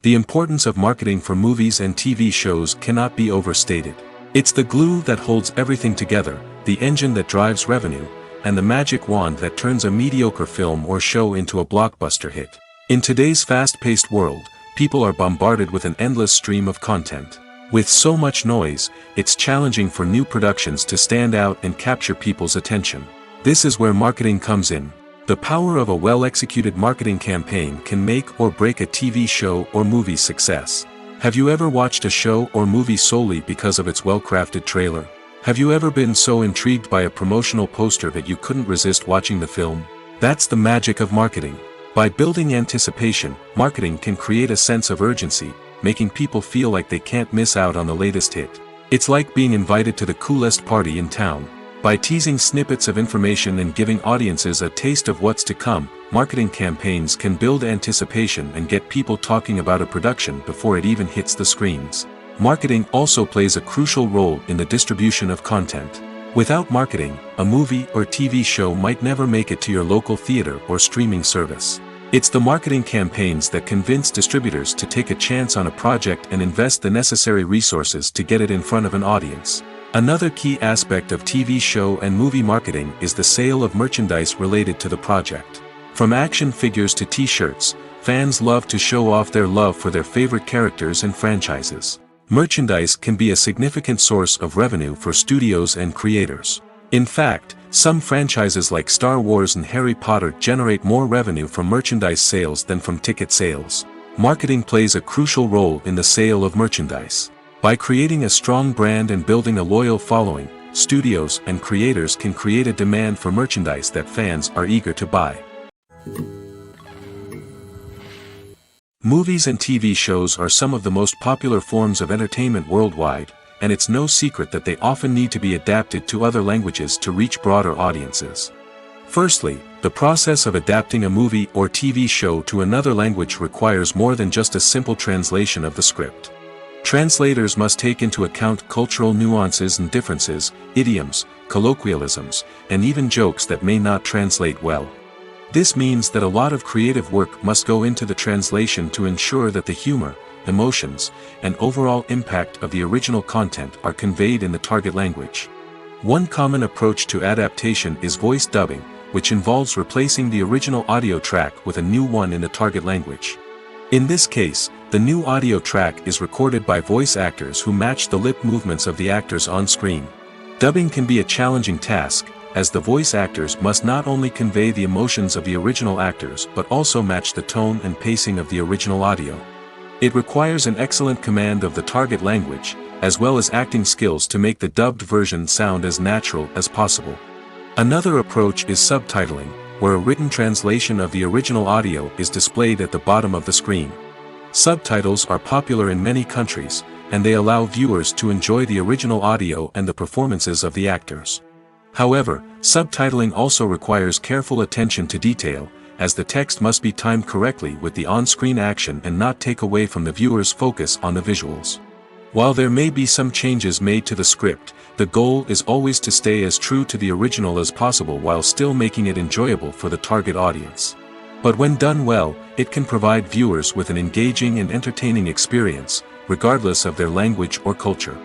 The importance of marketing for movies and TV shows cannot be overstated. It's the glue that holds everything together, the engine that drives revenue, and the magic wand that turns a mediocre film or show into a blockbuster hit. In today's fast-paced world, people are bombarded with an endless stream of content. With so much noise, it's challenging for new productions to stand out and capture people's attention. This is where marketing comes in. The power of a well-executed marketing campaign can make or break a TV show or movie's success. Have you ever watched a show or movie solely because of its well-crafted trailer? Have you ever been so intrigued by a promotional poster that you couldn't resist watching the film? That's the magic of marketing. By building anticipation, marketing can create a sense of urgency, making people feel like they can't miss out on the latest hit. It's like being invited to the coolest party in town. By teasing snippets of information and giving audiences a taste of what's to come, marketing campaigns can build anticipation and get people talking about a production before it even hits the screens. Marketing also plays a crucial role in the distribution of content. Without marketing, a movie or TV show might never make it to your local theater or streaming service. It's the marketing campaigns that convince distributors to take a chance on a project and invest the necessary resources to get it in front of an audience. Another key aspect of TV show and movie marketing is the sale of merchandise related to the project. From action figures to t-shirts, fans love to show off their love for their favorite characters and franchises. Merchandise can be a significant source of revenue for studios and creators. In fact, some franchises like Star Wars and Harry Potter generate more revenue from merchandise sales than from ticket sales. Marketing plays a crucial role in the sale of merchandise. By creating a strong brand and building a loyal following, studios and creators can create a demand for merchandise that fans are eager to buy. Movies and TV shows are some of the most popular forms of entertainment worldwide, and it's no secret that they often need to be adapted to other languages to reach broader audiences. Firstly, the process of adapting a movie or TV show to another language requires more than just a simple translation of the script. Translators must take into account cultural nuances and differences, idioms, colloquialisms, and even jokes that may not translate well. This means that a lot of creative work must go into the translation to ensure that the humor, emotions, and overall impact of the original content are conveyed in the target language. One common approach to adaptation is voice dubbing, which involves replacing the original audio track with a new one in the target language. In this case, the new audio track is recorded by voice actors who match the lip movements of the actors on screen. Dubbing can be a challenging task, as the voice actors must not only convey the emotions of the original actors but also match the tone and pacing of the original audio. It requires an excellent command of the target language, as well as acting skills to make the dubbed version sound as natural as possible. Another approach is subtitling, where a written translation of the original audio is displayed at the bottom of the screen. Subtitles are popular in many countries, and they allow viewers to enjoy the original audio and the performances of the actors. However, subtitling also requires careful attention to detail, as the text must be timed correctly with the on-screen action and not take away from the viewer's focus on the visuals. While there may be some changes made to the script, the goal is always to stay as true to the original as possible while still making it enjoyable for the target audience. But when done well, it can provide viewers with an engaging and entertaining experience, regardless of their language or culture.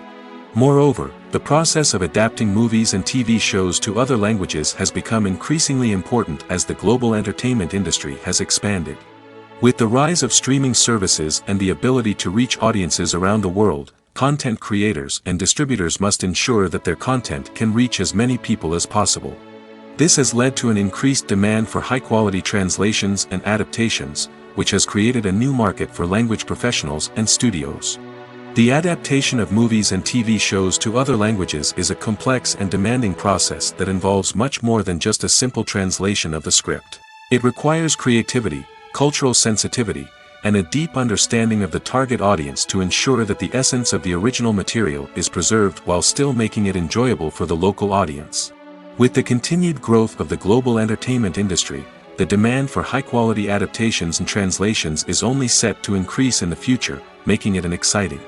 Moreover, the process of adapting movies and TV shows to other languages has become increasingly important as the global entertainment industry has expanded. With the rise of streaming services and the ability to reach audiences around the world, content creators and distributors must ensure that their content can reach as many people as possible. This has led to an increased demand for high-quality translations and adaptations, which has created a new market for language professionals and studios. The adaptation of movies and TV shows to other languages is a complex and demanding process that involves much more than just a simple translation of the script. It requires creativity, cultural sensitivity, and a deep understanding of the target audience to ensure that the essence of the original material is preserved while still making it enjoyable for the local audience. With the continued growth of the global entertainment industry, the demand for high-quality adaptations and translations is only set to increase in the future, making it an exciting.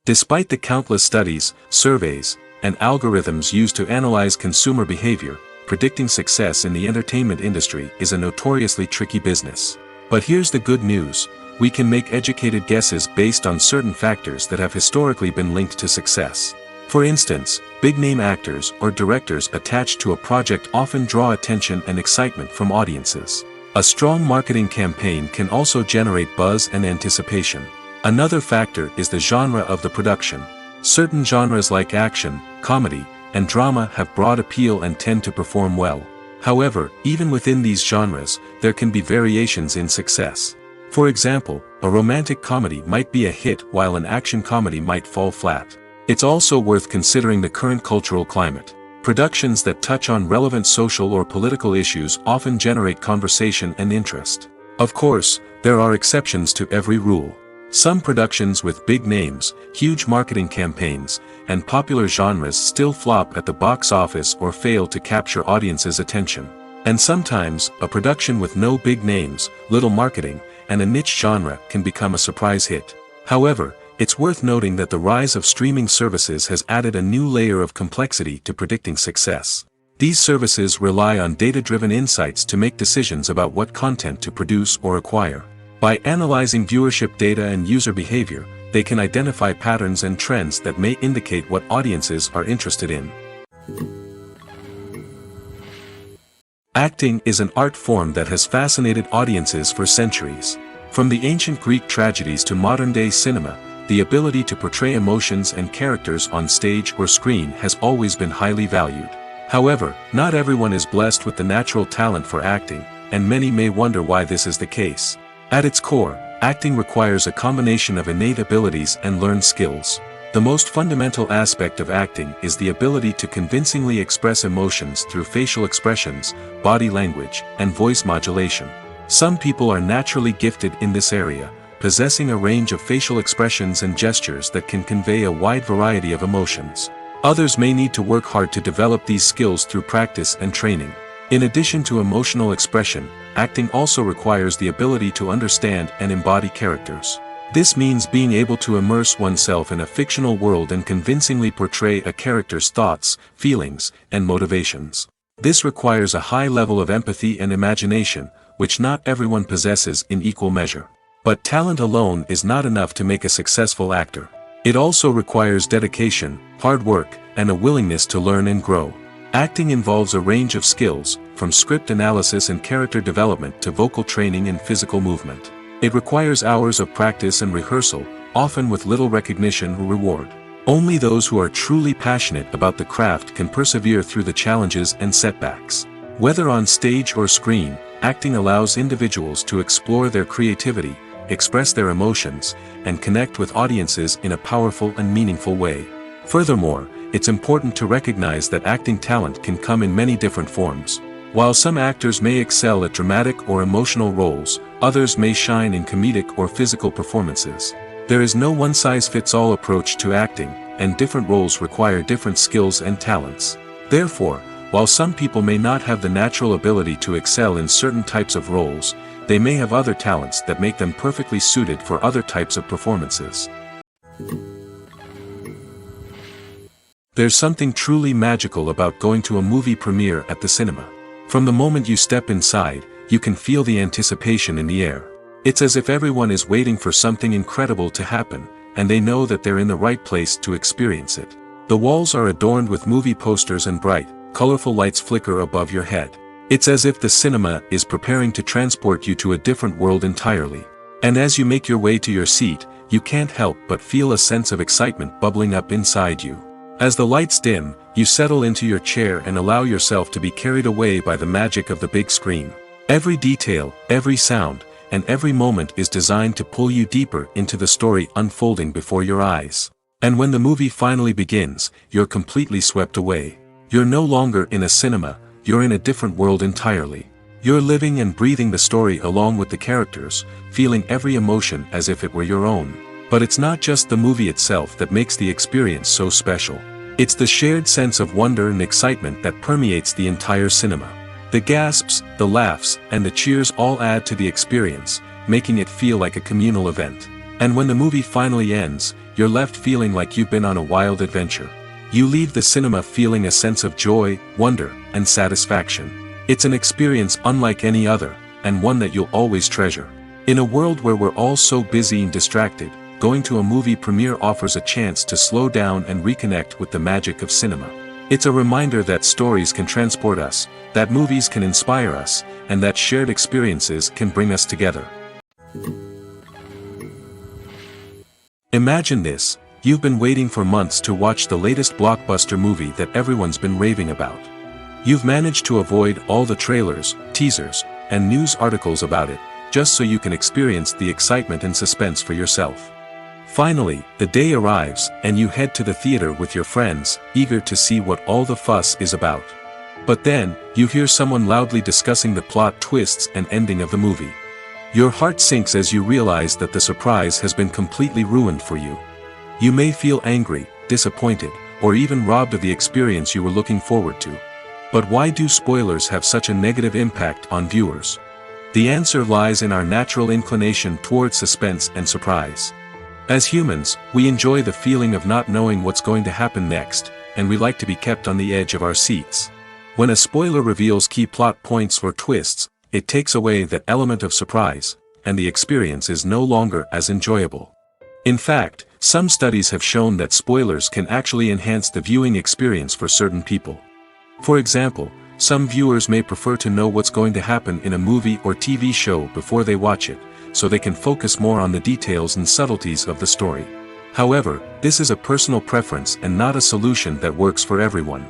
Despite the countless studies, surveys, and algorithms used to analyze consumer behavior, predicting success in the entertainment industry is a notoriously tricky business. But here's the good news: we can make educated guesses based on certain factors that have historically been linked to success. For instance, big-name actors or directors attached to a project often draw attention and excitement from audiences. A strong marketing campaign can also generate buzz and anticipation. Another factor is the genre of the production. Certain genres like action, comedy, and drama have broad appeal and tend to perform well. However, even within these genres, there can be variations in success. For example, a romantic comedy might be a hit while an action comedy might fall flat. It's also worth considering the current cultural climate. Productions that touch on relevant social or political issues often generate conversation and interest. Of course, there are exceptions to every rule. Some productions with big names, huge marketing campaigns, and popular genres still flop at the box office or fail to capture audiences' attention. And sometimes, a production with no big names, little marketing, and a niche genre can become a surprise hit. However, it's worth noting that the rise of streaming services has added a new layer of complexity to predicting success. These services rely on data-driven insights to make decisions about what content to produce or acquire. By analyzing viewership data and user behavior, they can identify patterns and trends that may indicate what audiences are interested in. Acting is an art form that has fascinated audiences for centuries. From the ancient Greek tragedies to modern-day cinema, the ability to portray emotions and characters on stage or screen has always been highly valued. However, not everyone is blessed with the natural talent for acting, and many may wonder why this is the case. At its core, acting requires a combination of innate abilities and learned skills. The most fundamental aspect of acting is the ability to convincingly express emotions through facial expressions, body language, and voice modulation. Some people are naturally gifted in this area, possessing a range of facial expressions and gestures that can convey a wide variety of emotions. Others may need to work hard to develop these skills through practice and training. In addition to emotional expression, acting also requires the ability to understand and embody characters. This means being able to immerse oneself in a fictional world and convincingly portray a character's thoughts, feelings, and motivations. This requires a high level of empathy and imagination, which not everyone possesses in equal measure. But talent alone is not enough to make a successful actor. It also requires dedication, hard work, and a willingness to learn and grow. Acting involves a range of skills, from script analysis and character development to vocal training and physical movement. It requires hours of practice and rehearsal, often with little recognition or reward. Only those who are truly passionate about the craft can persevere through the challenges and setbacks. Whether on stage or screen, acting allows individuals to explore their creativity, express their emotions, and connect with audiences in a powerful and meaningful way. Furthermore, it's important to recognize that acting talent can come in many different forms. While some actors may excel at dramatic or emotional roles, others may shine in comedic or physical performances. There is no one-size-fits-all approach to acting, and different roles require different skills and talents. Therefore, while some people may not have the natural ability to excel in certain types of roles, they may have other talents that make them perfectly suited for other types of performances. There's something truly magical about going to a movie premiere at the cinema. From the moment you step inside, you can feel the anticipation in the air. It's as if everyone is waiting for something incredible to happen, and they know that they're in the right place to experience it. The walls are adorned with movie posters and bright, colorful lights flicker above your head. It's as if the cinema is preparing to transport you to a different world entirely. And as you make your way to your seat, you can't help but feel a sense of excitement bubbling up inside you. As the lights dim, you settle into your chair and allow yourself to be carried away by the magic of the big screen. Every detail, every sound, and every moment is designed to pull you deeper into the story unfolding before your eyes. And when the movie finally begins, you're completely swept away. You're no longer in a cinema, you're in a different world entirely. You're living and breathing the story along with the characters, feeling every emotion as if it were your own. But it's not just the movie itself that makes the experience so special. It's the shared sense of wonder and excitement that permeates the entire cinema. The gasps, the laughs, and the cheers all add to the experience, making it feel like a communal event. And when the movie finally ends, you're left feeling like you've been on a wild adventure. You leave the cinema feeling a sense of joy, wonder, and satisfaction. It's an experience unlike any other, and one that you'll always treasure. In a world where we're all so busy and distracted, going to a movie premiere offers a chance to slow down and reconnect with the magic of cinema. It's a reminder that stories can transport us, that movies can inspire us, and that shared experiences can bring us together. Imagine this: you've been waiting for months to watch the latest blockbuster movie that everyone's been raving about. You've managed to avoid all the trailers, teasers, and news articles about it, just so you can experience the excitement and suspense for yourself. Finally, the day arrives, and you head to the theater with your friends, eager to see what all the fuss is about. But then, you hear someone loudly discussing the plot twists and ending of the movie. Your heart sinks as you realize that the surprise has been completely ruined for you. You may feel angry, disappointed, or even robbed of the experience you were looking forward to. But why do spoilers have such a negative impact on viewers? The answer lies in our natural inclination toward suspense and surprise. As humans, we enjoy the feeling of not knowing what's going to happen next, and we like to be kept on the edge of our seats. When a spoiler reveals key plot points or twists, it takes away that element of surprise, and the experience is no longer as enjoyable. In fact, some studies have shown that spoilers can actually enhance the viewing experience for certain people. For example, some viewers may prefer to know what's going to happen in a movie or TV show before they watch it, so they can focus more on the details and subtleties of the story. However, this is a personal preference and not a solution that works for everyone.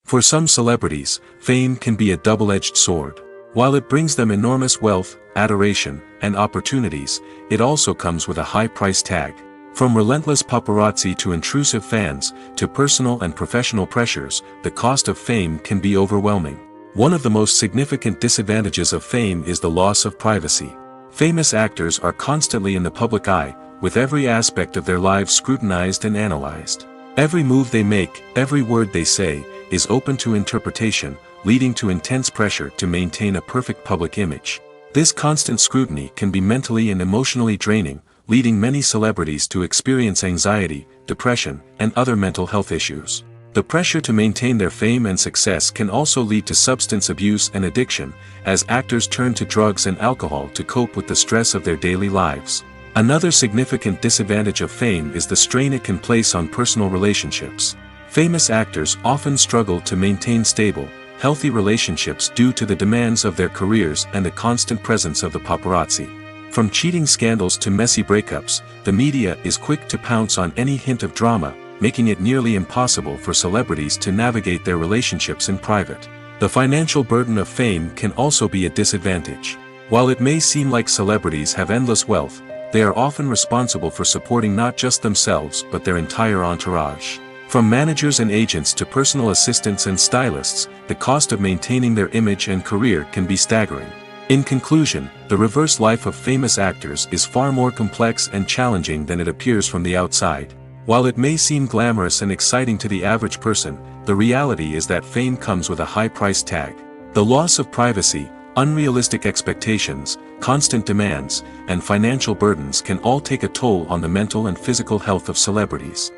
For some celebrities, fame can be a double-edged sword. While it brings them enormous wealth, adoration, and opportunities, it also comes with a high price tag. From relentless paparazzi to intrusive fans, to personal and professional pressures, the cost of fame can be overwhelming. One of the most significant disadvantages of fame is the loss of privacy. Famous actors are constantly in the public eye, with every aspect of their lives scrutinized and analyzed. Every move they make, every word they say, is open to interpretation, leading to intense pressure to maintain a perfect public image. This constant scrutiny can be mentally and emotionally draining, leading many celebrities to experience anxiety, depression, and other mental health issues. The pressure to maintain their fame and success can also lead to substance abuse and addiction, as actors turn to drugs and alcohol to cope with the stress of their daily lives. Another significant disadvantage of fame is the strain it can place on personal relationships. Famous actors often struggle to maintain stable, healthy relationships due to the demands of their careers and the constant presence of the paparazzi. From cheating scandals to messy breakups, the media is quick to pounce on any hint of drama, making it nearly impossible for celebrities to navigate their relationships in private. The financial burden of fame can also be a disadvantage. While it may seem like celebrities have endless wealth, they are often responsible for supporting not just themselves but their entire entourage. From managers and agents to personal assistants and stylists, the cost of maintaining their image and career can be staggering. In conclusion, the reverse life of famous actors is far more complex and challenging than it appears from the outside. While it may seem glamorous and exciting to the average person, the reality is that fame comes with a high price tag. The loss of privacy, unrealistic expectations, constant demands, and financial burdens can all take a toll on the mental and physical health of celebrities.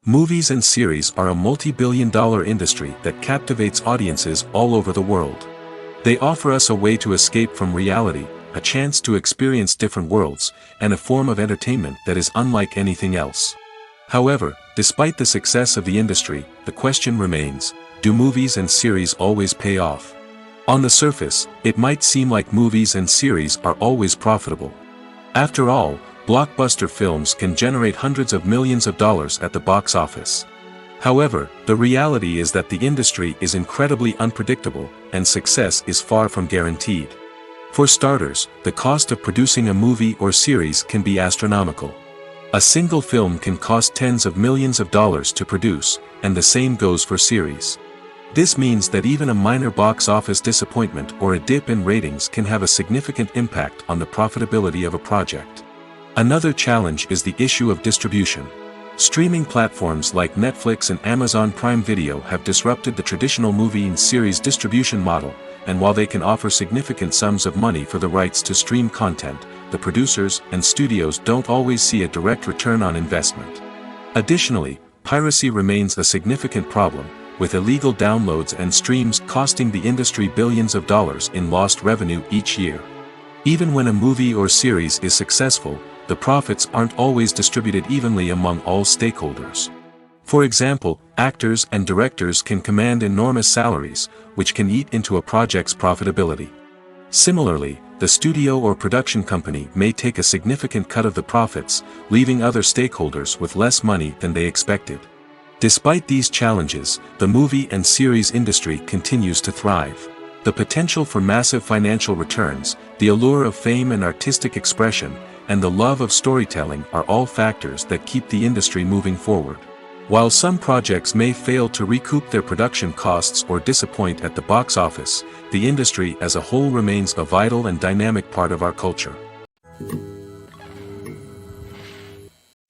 Movies and series are a multi-billion-dollar industry that captivates audiences all over the world. They offer us a way to escape from reality, a chance to experience different worlds, and a form of entertainment that is unlike anything else. However, despite the success of the industry, the question remains, do movies and series always pay off? On the surface, it might seem like movies and series are always profitable. After all, blockbuster films can generate hundreds of millions of dollars at the box office. However, the reality is that the industry is incredibly unpredictable, and success is far from guaranteed. For starters, the cost of producing a movie or series can be astronomical. A single film can cost tens of millions of dollars to produce, and the same goes for series. This means that even a minor box office disappointment or a dip in ratings can have a significant impact on the profitability of a project. Another challenge is the issue of distribution. Streaming platforms like Netflix and Amazon Prime Video have disrupted the traditional movie and series distribution model, and while they can offer significant sums of money for the rights to stream content, the producers and studios don't always see a direct return on investment. Additionally, piracy remains a significant problem, with illegal downloads and streams costing the industry billions of dollars in lost revenue each year. Even when a movie or series is successful, the profits aren't always distributed evenly among all stakeholders. For example, actors and directors can command enormous salaries, which can eat into a project's profitability. Similarly, the studio or production company may take a significant cut of the profits, leaving other stakeholders with less money than they expected. Despite these challenges, the movie and series industry continues to thrive. The potential for massive financial returns, the allure of fame and artistic expression, and the love of storytelling are all factors that keep the industry moving forward. While some projects may fail to recoup their production costs or disappoint at the box office, the industry as a whole remains a vital and dynamic part of our culture.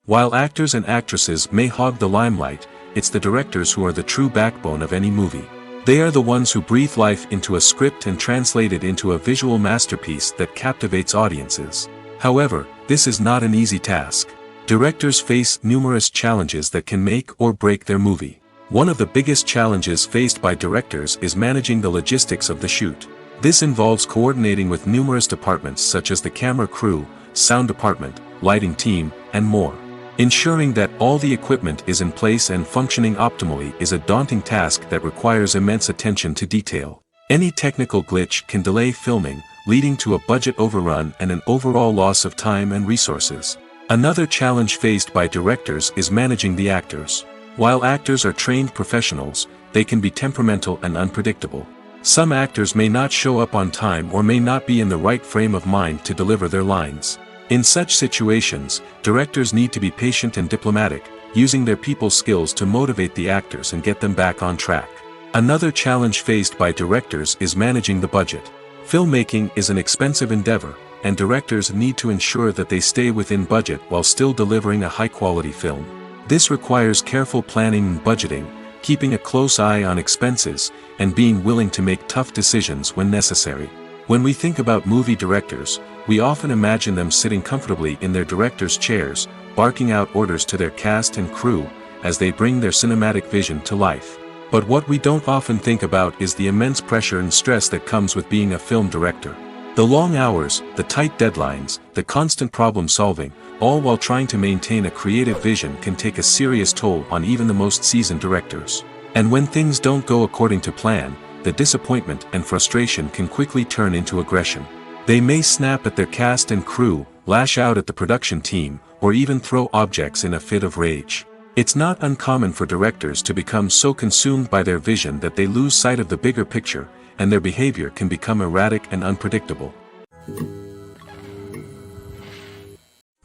While actors and actresses may hog the limelight, it's the directors who are the true backbone of any movie. They are the ones who breathe life into a script and translate it into a visual masterpiece that captivates audiences. However, this is not an easy task. Directors face numerous challenges that can make or break their movie. One of the biggest challenges faced by directors is managing the logistics of the shoot. This involves coordinating with numerous departments such as the camera crew, sound department, lighting team, and more. Ensuring that all the equipment is in place and functioning optimally is a daunting task that requires immense attention to detail. Any technical glitch can delay filming, leading to a budget overrun and an overall loss of time and resources. Another challenge faced by directors is managing the actors. While actors are trained professionals, they can be temperamental and unpredictable. Some actors may not show up on time or may not be in the right frame of mind to deliver their lines. In such situations, directors need to be patient and diplomatic, using their people skills to motivate the actors and get them back on track. Another challenge faced by directors is managing the budget. Filmmaking is an expensive endeavor, and directors need to ensure that they stay within budget while still delivering a high-quality film. This requires careful planning and budgeting, keeping a close eye on expenses, and being willing to make tough decisions when necessary. When we think about movie directors, we often imagine them sitting comfortably in their director's chairs, barking out orders to their cast and crew, as they bring their cinematic vision to life. But what we don't often think about is the immense pressure and stress that comes with being a film director. The long hours, the tight deadlines, the constant problem solving, all while trying to maintain a creative vision can take a serious toll on even the most seasoned directors. And when things don't go according to plan, the disappointment and frustration can quickly turn into aggression. They may snap at their cast and crew, lash out at the production team, or even throw objects in a fit of rage. It's not uncommon for directors to become so consumed by their vision that they lose sight of the bigger picture, and their behavior can become erratic and unpredictable.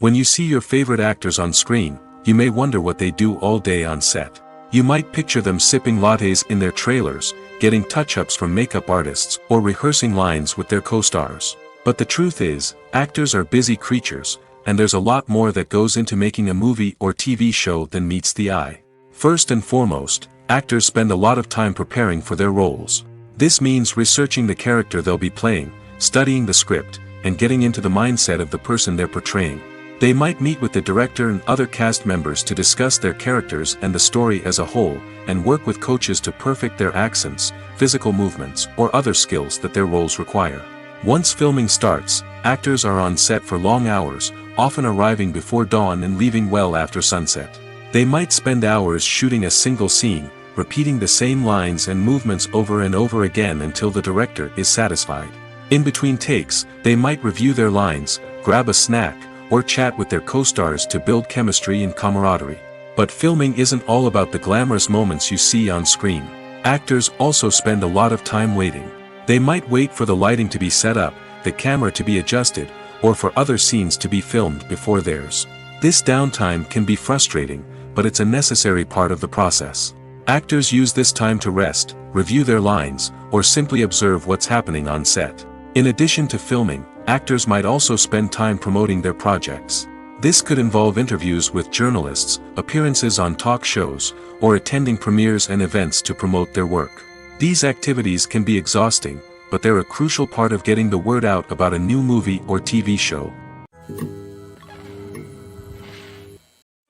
When you see your favorite actors on screen, you may wonder what they do all day on set. You might picture them sipping lattes in their trailers, getting touch-ups from makeup artists, or rehearsing lines with their co-stars. But the truth is, actors are busy creatures, and there's a lot more that goes into making a movie or TV show than meets the eye. First and foremost, actors spend a lot of time preparing for their roles. This means researching the character they'll be playing, studying the script, and getting into the mindset of the person they're portraying. They might meet with the director and other cast members to discuss their characters and the story as a whole, and work with coaches to perfect their accents, physical movements, or other skills that their roles require. Once filming starts, actors are on set for long hours, often arriving before dawn and leaving well after sunset. They might spend hours shooting a single scene, repeating the same lines and movements over and over again until the director is satisfied. In between takes, they might review their lines, grab a snack, or chat with their co-stars to build chemistry and camaraderie. But filming isn't all about the glamorous moments you see on screen. Actors also spend a lot of time waiting. They might wait for the lighting to be set up, the camera to be adjusted, or for other scenes to be filmed before theirs. This downtime can be frustrating, but it's a necessary part of the process. Actors use this time to rest, review their lines, or simply observe what's happening on set. In addition to filming, actors might also spend time promoting their projects. This could involve interviews with journalists, appearances on talk shows, or attending premieres and events to promote their work. These activities can be exhausting, but they're a crucial part of getting the word out about a new movie or TV show.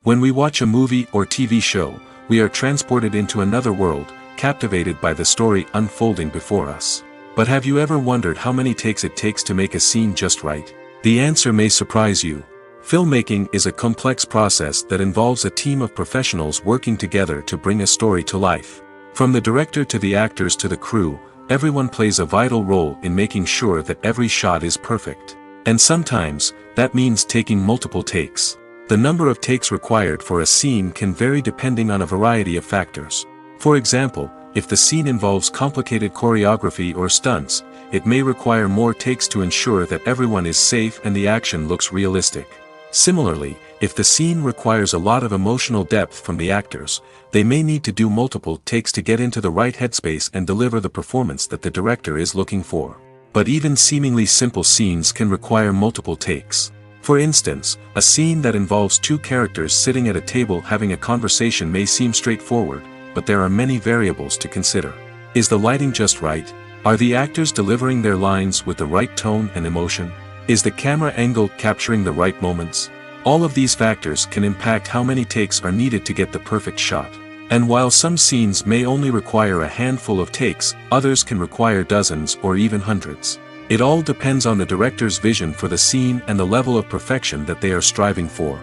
When we watch a movie or TV show, we are transported into another world, captivated by the story unfolding before us. But have you ever wondered how many takes it takes to make a scene just right? The answer may surprise you. Filmmaking is a complex process that involves a team of professionals working together to bring a story to life. From the director to the actors to the crew, everyone plays a vital role in making sure that every shot is perfect. And sometimes, that means taking multiple takes. The number of takes required for a scene can vary depending on a variety of factors. For example, if the scene involves complicated choreography or stunts, it may require more takes to ensure that everyone is safe and the action looks realistic. Similarly, if the scene requires a lot of emotional depth from the actors, they may need to do multiple takes to get into the right headspace and deliver the performance that the director is looking for. But even seemingly simple scenes can require multiple takes. For instance, a scene that involves two characters sitting at a table having a conversation may seem straightforward, but there are many variables to consider. Is the lighting just right? Are the actors delivering their lines with the right tone and emotion? Is the camera angle capturing the right moments? All of these factors can impact how many takes are needed to get the perfect shot. And while some scenes may only require a handful of takes, others can require dozens or even hundreds. It all depends on the director's vision for the scene and the level of perfection that they are striving for.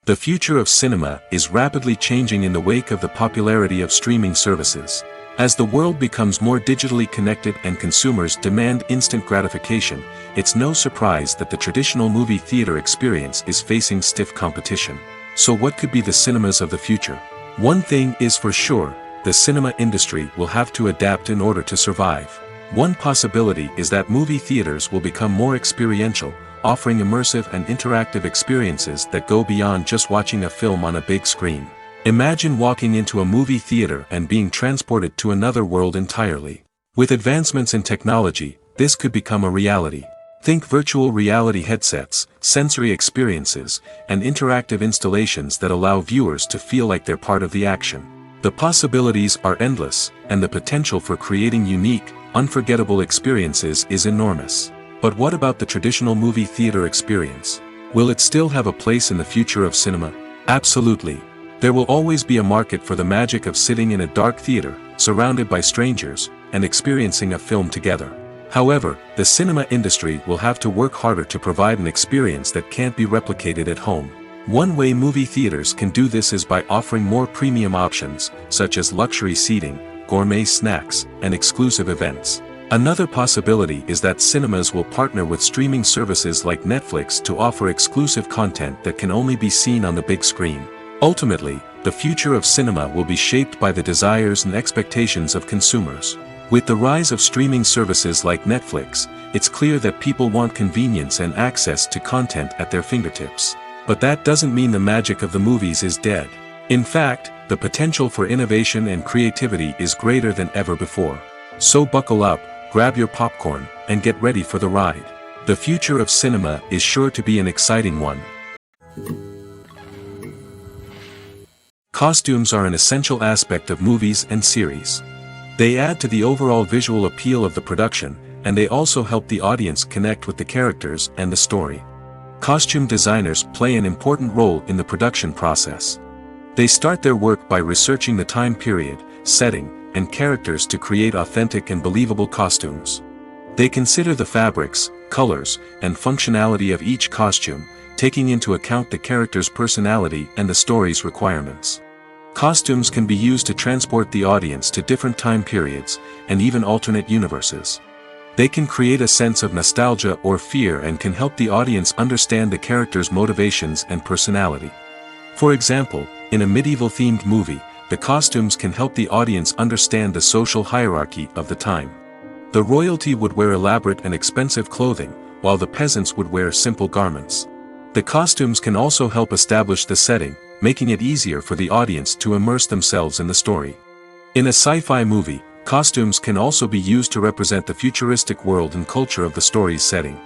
The future of cinema is rapidly changing in the wake of the popularity of streaming services. As the world becomes more digitally connected and consumers demand instant gratification, it's no surprise that the traditional movie theater experience is facing stiff competition. So what could be the cinemas of the future? One thing is for sure, the cinema industry will have to adapt in order to survive. One possibility is that movie theaters will become more experiential, offering immersive and interactive experiences that go beyond just watching a film on a big screen. Imagine walking into a movie theater and being transported to another world entirely. With advancements in technology, this could become a reality. Think virtual reality headsets, sensory experiences, and interactive installations that allow viewers to feel like they're part of the action. The possibilities are endless, and the potential for creating unique, unforgettable experiences is enormous. But what about the traditional movie theater experience? Will it still have a place in the future of cinema? Absolutely. There will always be a market for the magic of sitting in a dark theater, surrounded by strangers, and experiencing a film together. However, the cinema industry will have to work harder to provide an experience that can't be replicated at home. One way movie theaters can do this is by offering more premium options, such as luxury seating, gourmet snacks, and exclusive events. Another possibility is that cinemas will partner with streaming services like Netflix to offer exclusive content that can only be seen on the big screen. Ultimately, the future of cinema will be shaped by the desires and expectations of consumers. With the rise of streaming services like Netflix, it's clear that people want convenience and access to content at their fingertips. But that doesn't mean the magic of the movies is dead. In fact, the potential for innovation and creativity is greater than ever before. So buckle up, grab your popcorn, and get ready for the ride. The future of cinema is sure to be an exciting one. Costumes are an essential aspect of movies and series. They add to the overall visual appeal of the production, and they also help the audience connect with the characters and the story. Costume designers play an important role in the production process. They start their work by researching the time period, setting, and characters to create authentic and believable costumes. They consider the fabrics, colors, and functionality of each costume, taking into account the character's personality and the story's requirements. Costumes can be used to transport the audience to different time periods, and even alternate universes. They can create a sense of nostalgia or fear and can help the audience understand the character's motivations and personality. For example, in a medieval-themed movie, the costumes can help the audience understand the social hierarchy of the time. The royalty would wear elaborate and expensive clothing, while the peasants would wear simple garments. The costumes can also help establish the setting, making it easier for the audience to immerse themselves in the story. In a sci-fi movie, costumes can also be used to represent the futuristic world and culture of the story's setting.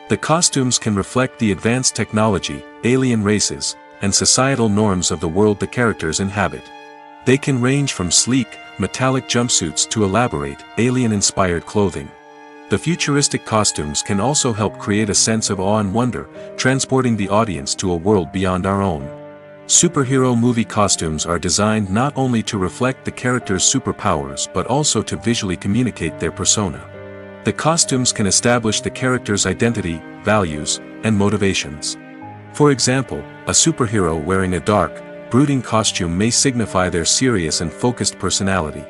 The costumes can reflect the advanced technology, alien races, and societal norms of the world the characters inhabit. They can range from sleek, metallic jumpsuits to elaborate, alien-inspired clothing. The futuristic costumes can also help create a sense of awe and wonder, transporting the audience to a world beyond our own. Superhero movie costumes are designed not only to reflect the character's superpowers but also to visually communicate their persona. The costumes can establish the character's identity, values, and motivations. For example, a superhero wearing a dark, brooding costume may signify their serious and focused personality.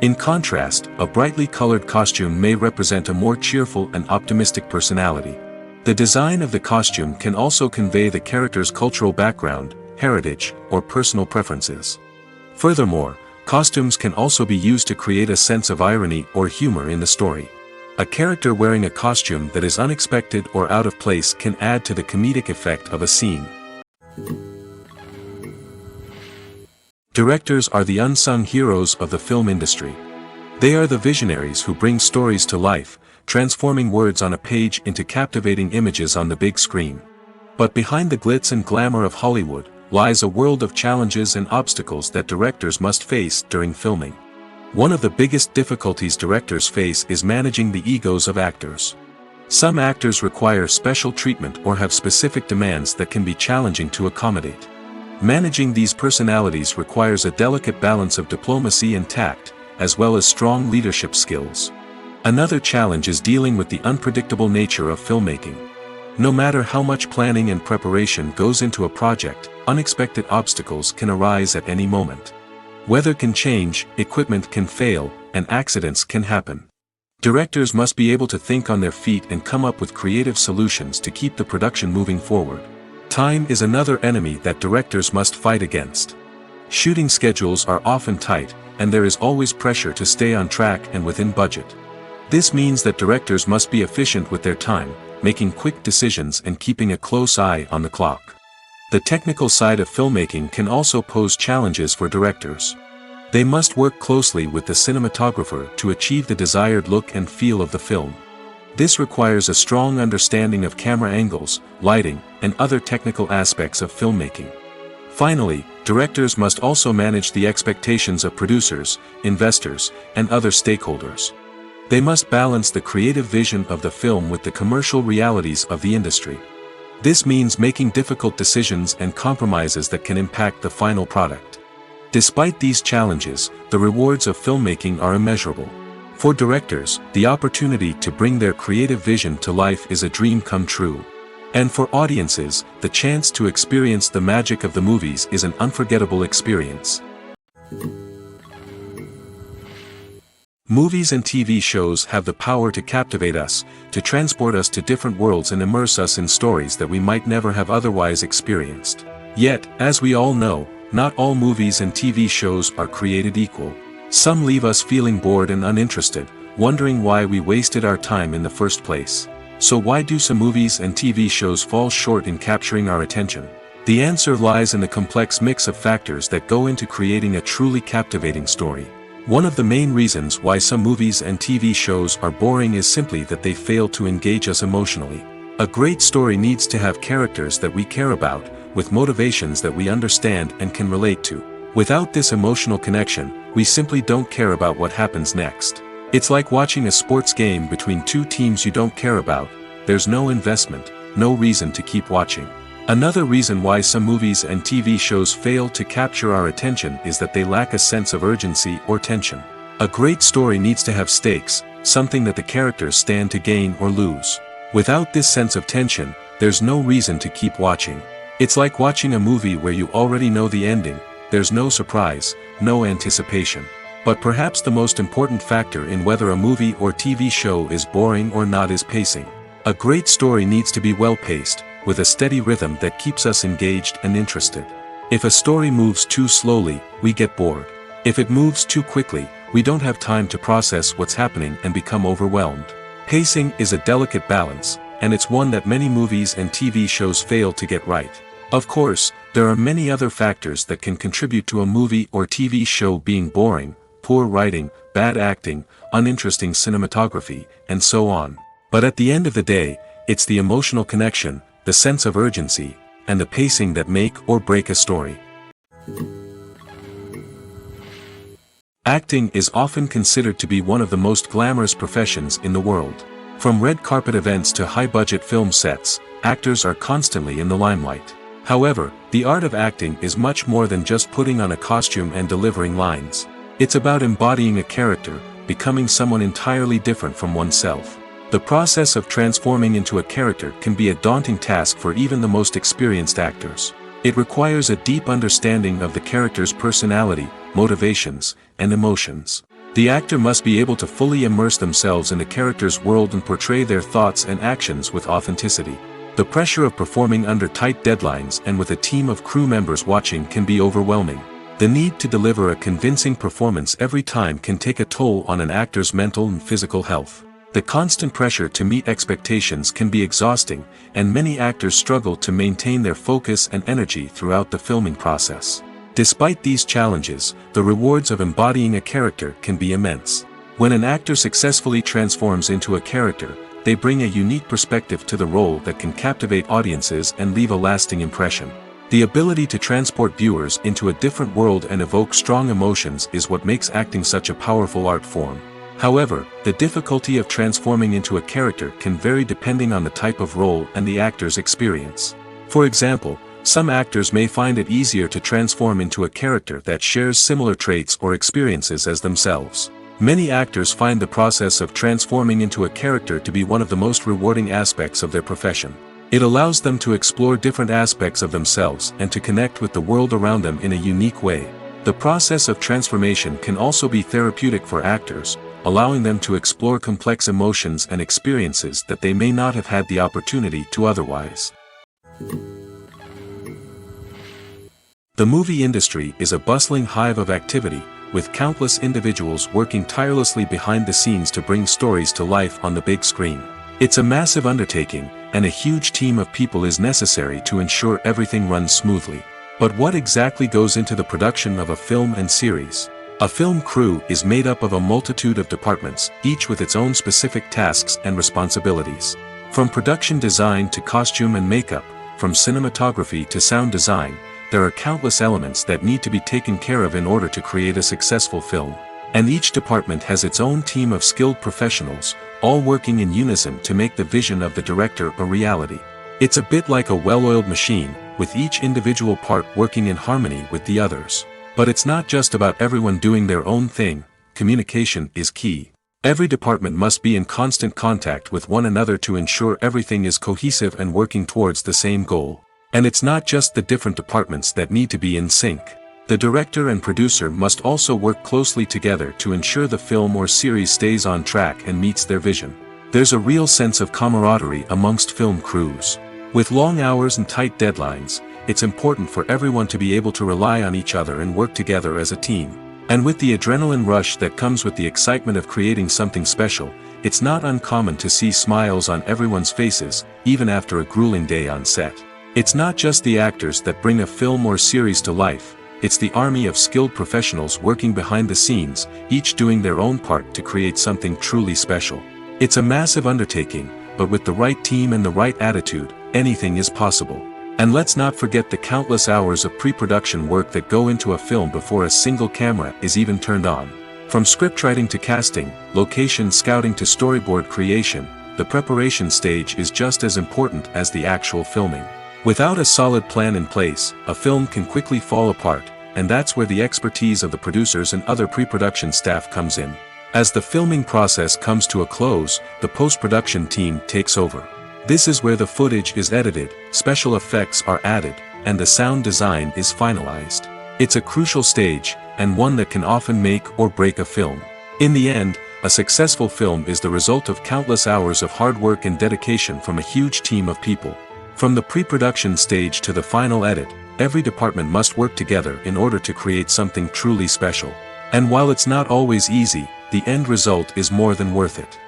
In contrast, a brightly colored costume may represent a more cheerful and optimistic personality. The design of the costume can also convey the character's cultural background, heritage, or personal preferences. Furthermore, costumes can also be used to create a sense of irony or humor in the story. A character wearing a costume that is unexpected or out of place can add to the comedic effect of a scene. Directors are the unsung heroes of the film industry. They are the visionaries who bring stories to life, transforming words on a page into captivating images on the big screen. But behind the glitz and glamour of Hollywood lies a world of challenges and obstacles that directors must face during filming. One of the biggest difficulties directors face is managing the egos of actors. Some actors require special treatment or have specific demands that can be challenging to accommodate. Managing these personalities requires a delicate balance of diplomacy and tact, as well as strong leadership skills. Another challenge is dealing with the unpredictable nature of filmmaking. No matter how much planning and preparation goes into a project, unexpected obstacles can arise at any moment. Weather can change, equipment can fail, and accidents can happen. Directors must be able to think on their feet and come up with creative solutions to keep the production moving forward. Time is another enemy that directors must fight against. Shooting schedules are often tight, and there is always pressure to stay on track and within budget. This means that directors must be efficient with their time, making quick decisions and keeping a close eye on the clock. The technical side of filmmaking can also pose challenges for directors. They must work closely with the cinematographer to achieve the desired look and feel of the film. This requires a strong understanding of camera angles, lighting, and other technical aspects of filmmaking. Finally, directors must also manage the expectations of producers, investors, and other stakeholders. They must balance the creative vision of the film with the commercial realities of the industry. This means making difficult decisions and compromises that can impact the final product. Despite these challenges, the rewards of filmmaking are immeasurable. For directors, the opportunity to bring their creative vision to life is a dream come true. And for audiences, the chance to experience the magic of the movies is an unforgettable experience. Movies and TV shows have the power to captivate us, to transport us to different worlds and immerse us in stories that we might never have otherwise experienced. Yet, as we all know, not all movies and TV shows are created equal. Some leave us feeling bored and uninterested, wondering why we wasted our time in the first place. So why do some movies and TV shows fall short in capturing our attention? The answer lies in the complex mix of factors that go into creating a truly captivating story. One of the main reasons why some movies and TV shows are boring is simply that they fail to engage us emotionally. A great story needs to have characters that we care about, with motivations that we understand and can relate to. Without this emotional connection, we simply don't care about what happens next. It's like watching a sports game between two teams you don't care about. There's no investment, no reason to keep watching. Another reason why some movies and TV shows fail to capture our attention is that they lack a sense of urgency or tension. A great story needs to have stakes, something that the characters stand to gain or lose. Without this sense of tension, there's no reason to keep watching. It's like watching a movie where you already know the ending. There's no surprise, no anticipation. But perhaps the most important factor in whether a movie or TV show is boring or not is pacing. A great story needs to be well-paced, with a steady rhythm that keeps us engaged and interested. If a story moves too slowly, we get bored. If it moves too quickly, we don't have time to process what's happening and become overwhelmed. Pacing is a delicate balance, and it's one that many movies and TV shows fail to get right. Of course, there are many other factors that can contribute to a movie or TV show being boring: poor writing, bad acting, uninteresting cinematography, and so on. But at the end of the day, it's the emotional connection, the sense of urgency, and the pacing that make or break a story. Acting is often considered to be one of the most glamorous professions in the world. From red carpet events to high-budget film sets, actors are constantly in the limelight. However, the art of acting is much more than just putting on a costume and delivering lines. It's about embodying a character, becoming someone entirely different from oneself. The process of transforming into a character can be a daunting task for even the most experienced actors. It requires a deep understanding of the character's personality, motivations, and emotions. The actor must be able to fully immerse themselves in the character's world and portray their thoughts and actions with authenticity. The pressure of performing under tight deadlines and with a team of crew members watching can be overwhelming. The need to deliver a convincing performance every time can take a toll on an actor's mental and physical health. The constant pressure to meet expectations can be exhausting, and many actors struggle to maintain their focus and energy throughout the filming process. Despite these challenges, the rewards of embodying a character can be immense. When an actor successfully transforms into a character, they bring a unique perspective to the role that can captivate audiences and leave a lasting impression. The ability to transport viewers into a different world and evoke strong emotions is what makes acting such a powerful art form. However, the difficulty of transforming into a character can vary depending on the type of role and the actor's experience. For example, some actors may find it easier to transform into a character that shares similar traits or experiences as themselves. Many actors find the process of transforming into a character to be one of the most rewarding aspects of their profession. It allows them to explore different aspects of themselves and to connect with the world around them in a unique way. The process of transformation can also be therapeutic for actors, allowing them to explore complex emotions and experiences that they may not have had the opportunity to otherwise. The movie industry is a bustling hive of activity, with countless individuals working tirelessly behind the scenes to bring stories to life on the big screen. It's a massive undertaking, and a huge team of people is necessary to ensure everything runs smoothly. But what exactly goes into the production of a film and series? A film crew is made up of a multitude of departments, each with its own specific tasks and responsibilities. From production design to costume and makeup, from cinematography to sound design, there are countless elements that need to be taken care of in order to create a successful film. And each department has its own team of skilled professionals, all working in unison to make the vision of the director a reality. It's a bit like a well-oiled machine, with each individual part working in harmony with the others. But it's not just about everyone doing their own thing. Communication is key. Every department must be in constant contact with one another to ensure everything is cohesive and working towards the same goal. And it's not just the different departments that need to be in sync. The director and producer must also work closely together to ensure the film or series stays on track and meets their vision. There's a real sense of camaraderie amongst film crews. With long hours and tight deadlines, it's important for everyone to be able to rely on each other and work together as a team. And with the adrenaline rush that comes with the excitement of creating something special, it's not uncommon to see smiles on everyone's faces, even after a grueling day on set. It's not just the actors that bring a film or series to life, it's the army of skilled professionals working behind the scenes, each doing their own part to create something truly special. It's a massive undertaking, but with the right team and the right attitude, anything is possible. And let's not forget the countless hours of pre-production work that go into a film before a single camera is even turned on. From scriptwriting to casting, location scouting to storyboard creation, the preparation stage is just as important as the actual filming. Without a solid plan in place, a film can quickly fall apart, and that's where the expertise of the producers and other pre-production staff comes in. As the filming process comes to a close, the post-production team takes over. This is where the footage is edited, special effects are added, and the sound design is finalized. It's a crucial stage, and one that can often make or break a film. In the end, a successful film is the result of countless hours of hard work and dedication from a huge team of people. From the pre-production stage to the final edit, every department must work together in order to create something truly special. And while it's not always easy, the end result is more than worth it.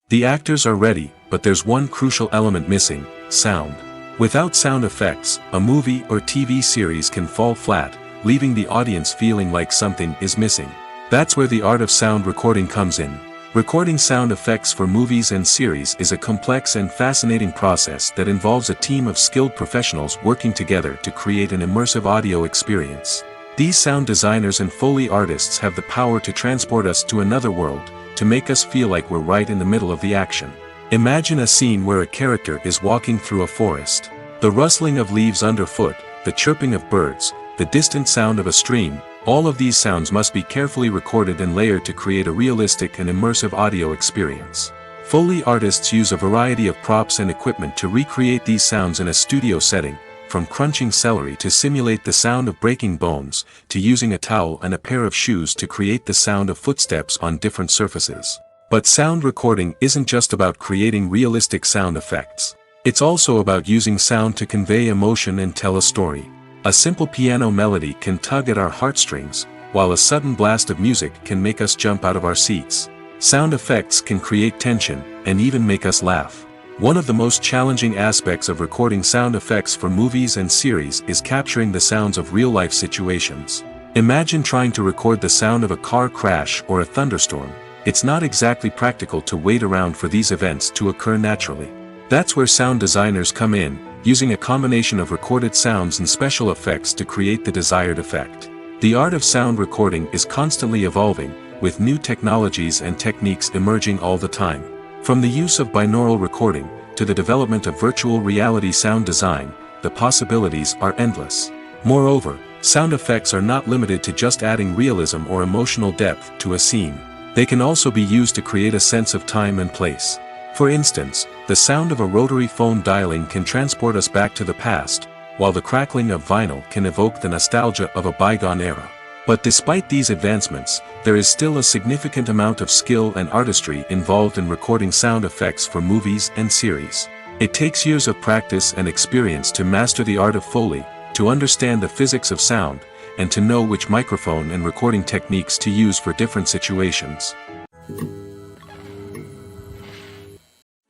The actors are ready, but there's one crucial element missing: sound. Without sound effects, a movie or TV series can fall flat, leaving the audience feeling like something is missing. That's where the art of sound recording comes in. Recording sound effects for movies and series is a complex and fascinating process that involves a team of skilled professionals working together to create an immersive audio experience. These sound designers and Foley artists have the power to transport us to another world, to make us feel like we're right in the middle of the action. Imagine a scene where a character is walking through a forest. The rustling of leaves underfoot, the chirping of birds, the distant sound of a stream, all of these sounds must be carefully recorded and layered to create a realistic and immersive audio experience. Foley artists use a variety of props and equipment to recreate these sounds in a studio setting, from crunching celery to simulate the sound of breaking bones, to using a towel and a pair of shoes to create the sound of footsteps on different surfaces. But sound recording isn't just about creating realistic sound effects. It's also about using sound to convey emotion and tell a story. A simple piano melody can tug at our heartstrings, while a sudden blast of music can make us jump out of our seats. Sound effects can create tension, and even make us laugh. One of the most challenging aspects of recording sound effects for movies and series is capturing the sounds of real-life situations. Imagine trying to record the sound of a car crash or a thunderstorm. It's not exactly practical to wait around for these events to occur naturally. That's where sound designers come in, using a combination of recorded sounds and special effects to create the desired effect. The art of sound recording is constantly evolving, with new technologies and techniques emerging all the time. From the use of binaural recording, to the development of virtual reality sound design, the possibilities are endless. Moreover, sound effects are not limited to just adding realism or emotional depth to a scene. They can also be used to create a sense of time and place. For instance, the sound of a rotary phone dialing can transport us back to the past, while the crackling of vinyl can evoke the nostalgia of a bygone era. But despite these advancements, there is still a significant amount of skill and artistry involved in recording sound effects for movies and series. It takes years of practice and experience to master the art of Foley, to understand the physics of sound, and to know which microphone and recording techniques to use for different situations.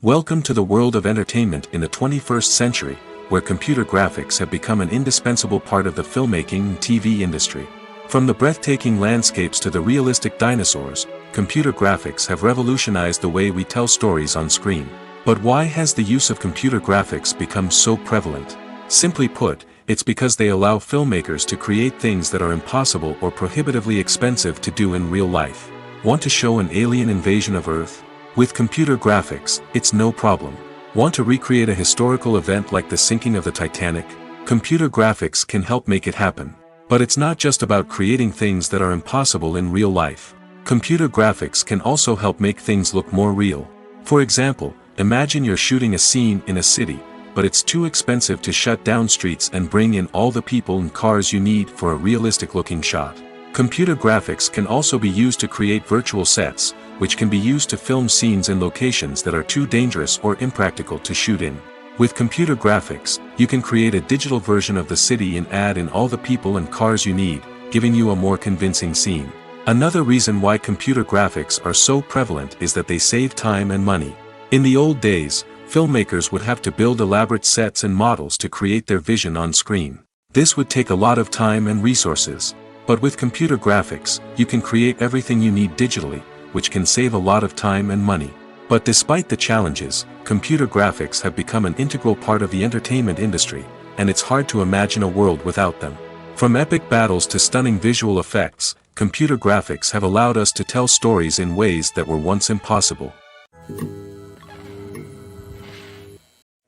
Welcome to the world of entertainment in the 21st century, where computer graphics have become an indispensable part of the filmmaking and TV industry. From the breathtaking landscapes to the realistic dinosaurs, computer graphics have revolutionized the way we tell stories on screen. But why has the use of computer graphics become so prevalent? Simply put, it's because they allow filmmakers to create things that are impossible or prohibitively expensive to do in real life. Want to show an alien invasion of Earth? With computer graphics, it's no problem. Want to recreate a historical event like the sinking of the Titanic? Computer graphics can help make it happen. But it's not just about creating things that are impossible in real life. Computer graphics can also help make things look more real. For example, imagine you're shooting a scene in a city, but it's too expensive to shut down streets and bring in all the people and cars you need for a realistic-looking shot. Computer graphics can also be used to create virtual sets, which can be used to film scenes in locations that are too dangerous or impractical to shoot in. With computer graphics, you can create a digital version of the city and add in all the people and cars you need, giving you a more convincing scene. Another reason why computer graphics are so prevalent is that they save time and money. In the old days, filmmakers would have to build elaborate sets and models to create their vision on screen. This would take a lot of time and resources. But with computer graphics, you can create everything you need digitally, which can save a lot of time and money. But despite the challenges, computer graphics have become an integral part of the entertainment industry, and it's hard to imagine a world without them. From epic battles to stunning visual effects, computer graphics have allowed us to tell stories in ways that were once impossible.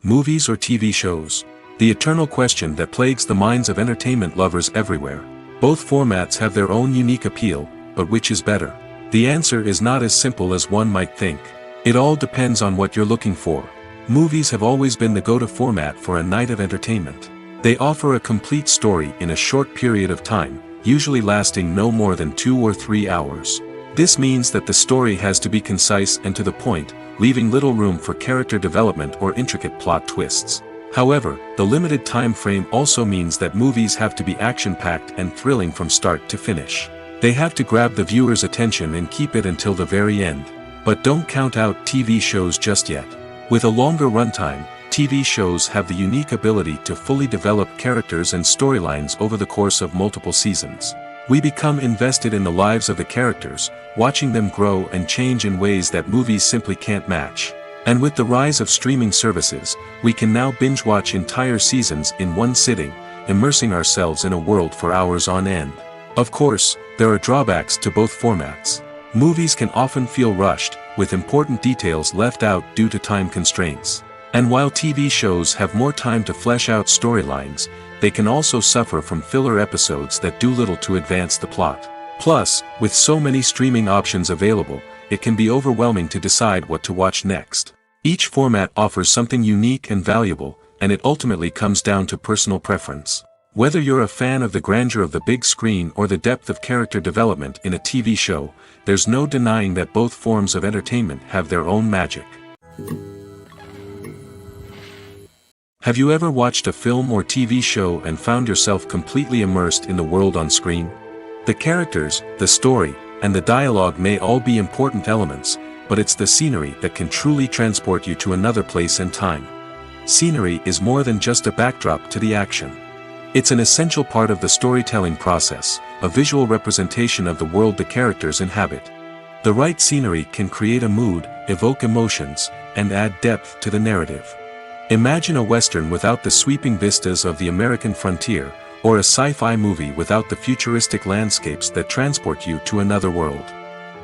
Movies or TV shows? The eternal question that plagues the minds of entertainment lovers everywhere. Both formats have their own unique appeal, but which is better? The answer is not as simple as one might think. It all depends on what you're looking for. Movies have always been the go-to format for a night of entertainment. They offer a complete story in a short period of time, usually lasting no more than 2 or 3 hours. This means that the story has to be concise and to the point, leaving little room for character development or intricate plot twists. However, the limited time frame also means that movies have to be action-packed and thrilling from start to finish. They have to grab the viewer's attention and keep it until the very end. But don't count out TV shows just yet. With a longer runtime, TV shows have the unique ability to fully develop characters and storylines over the course of multiple seasons. We become invested in the lives of the characters, watching them grow and change in ways that movies simply can't match. And with the rise of streaming services, we can now binge-watch entire seasons in one sitting, immersing ourselves in a world for hours on end. Of course, there are drawbacks to both formats. Movies can often feel rushed, with important details left out due to time constraints. And while TV shows have more time to flesh out storylines, they can also suffer from filler episodes that do little to advance the plot. Plus, with so many streaming options available, it can be overwhelming to decide what to watch next. Each format offers something unique and valuable, and it ultimately comes down to personal preference. Whether you're a fan of the grandeur of the big screen or the depth of character development in a TV show, there's no denying that both forms of entertainment have their own magic. Have you ever watched a film or TV show and found yourself completely immersed in the world on screen? The characters, the story, and the dialogue may all be important elements, but it's the scenery that can truly transport you to another place and time. Scenery is more than just a backdrop to the action. It's an essential part of the storytelling process, a visual representation of the world the characters inhabit. The right scenery can create a mood, evoke emotions, and add depth to the narrative. Imagine a Western without the sweeping vistas of the American frontier, or a sci-fi movie without the futuristic landscapes that transport you to another world.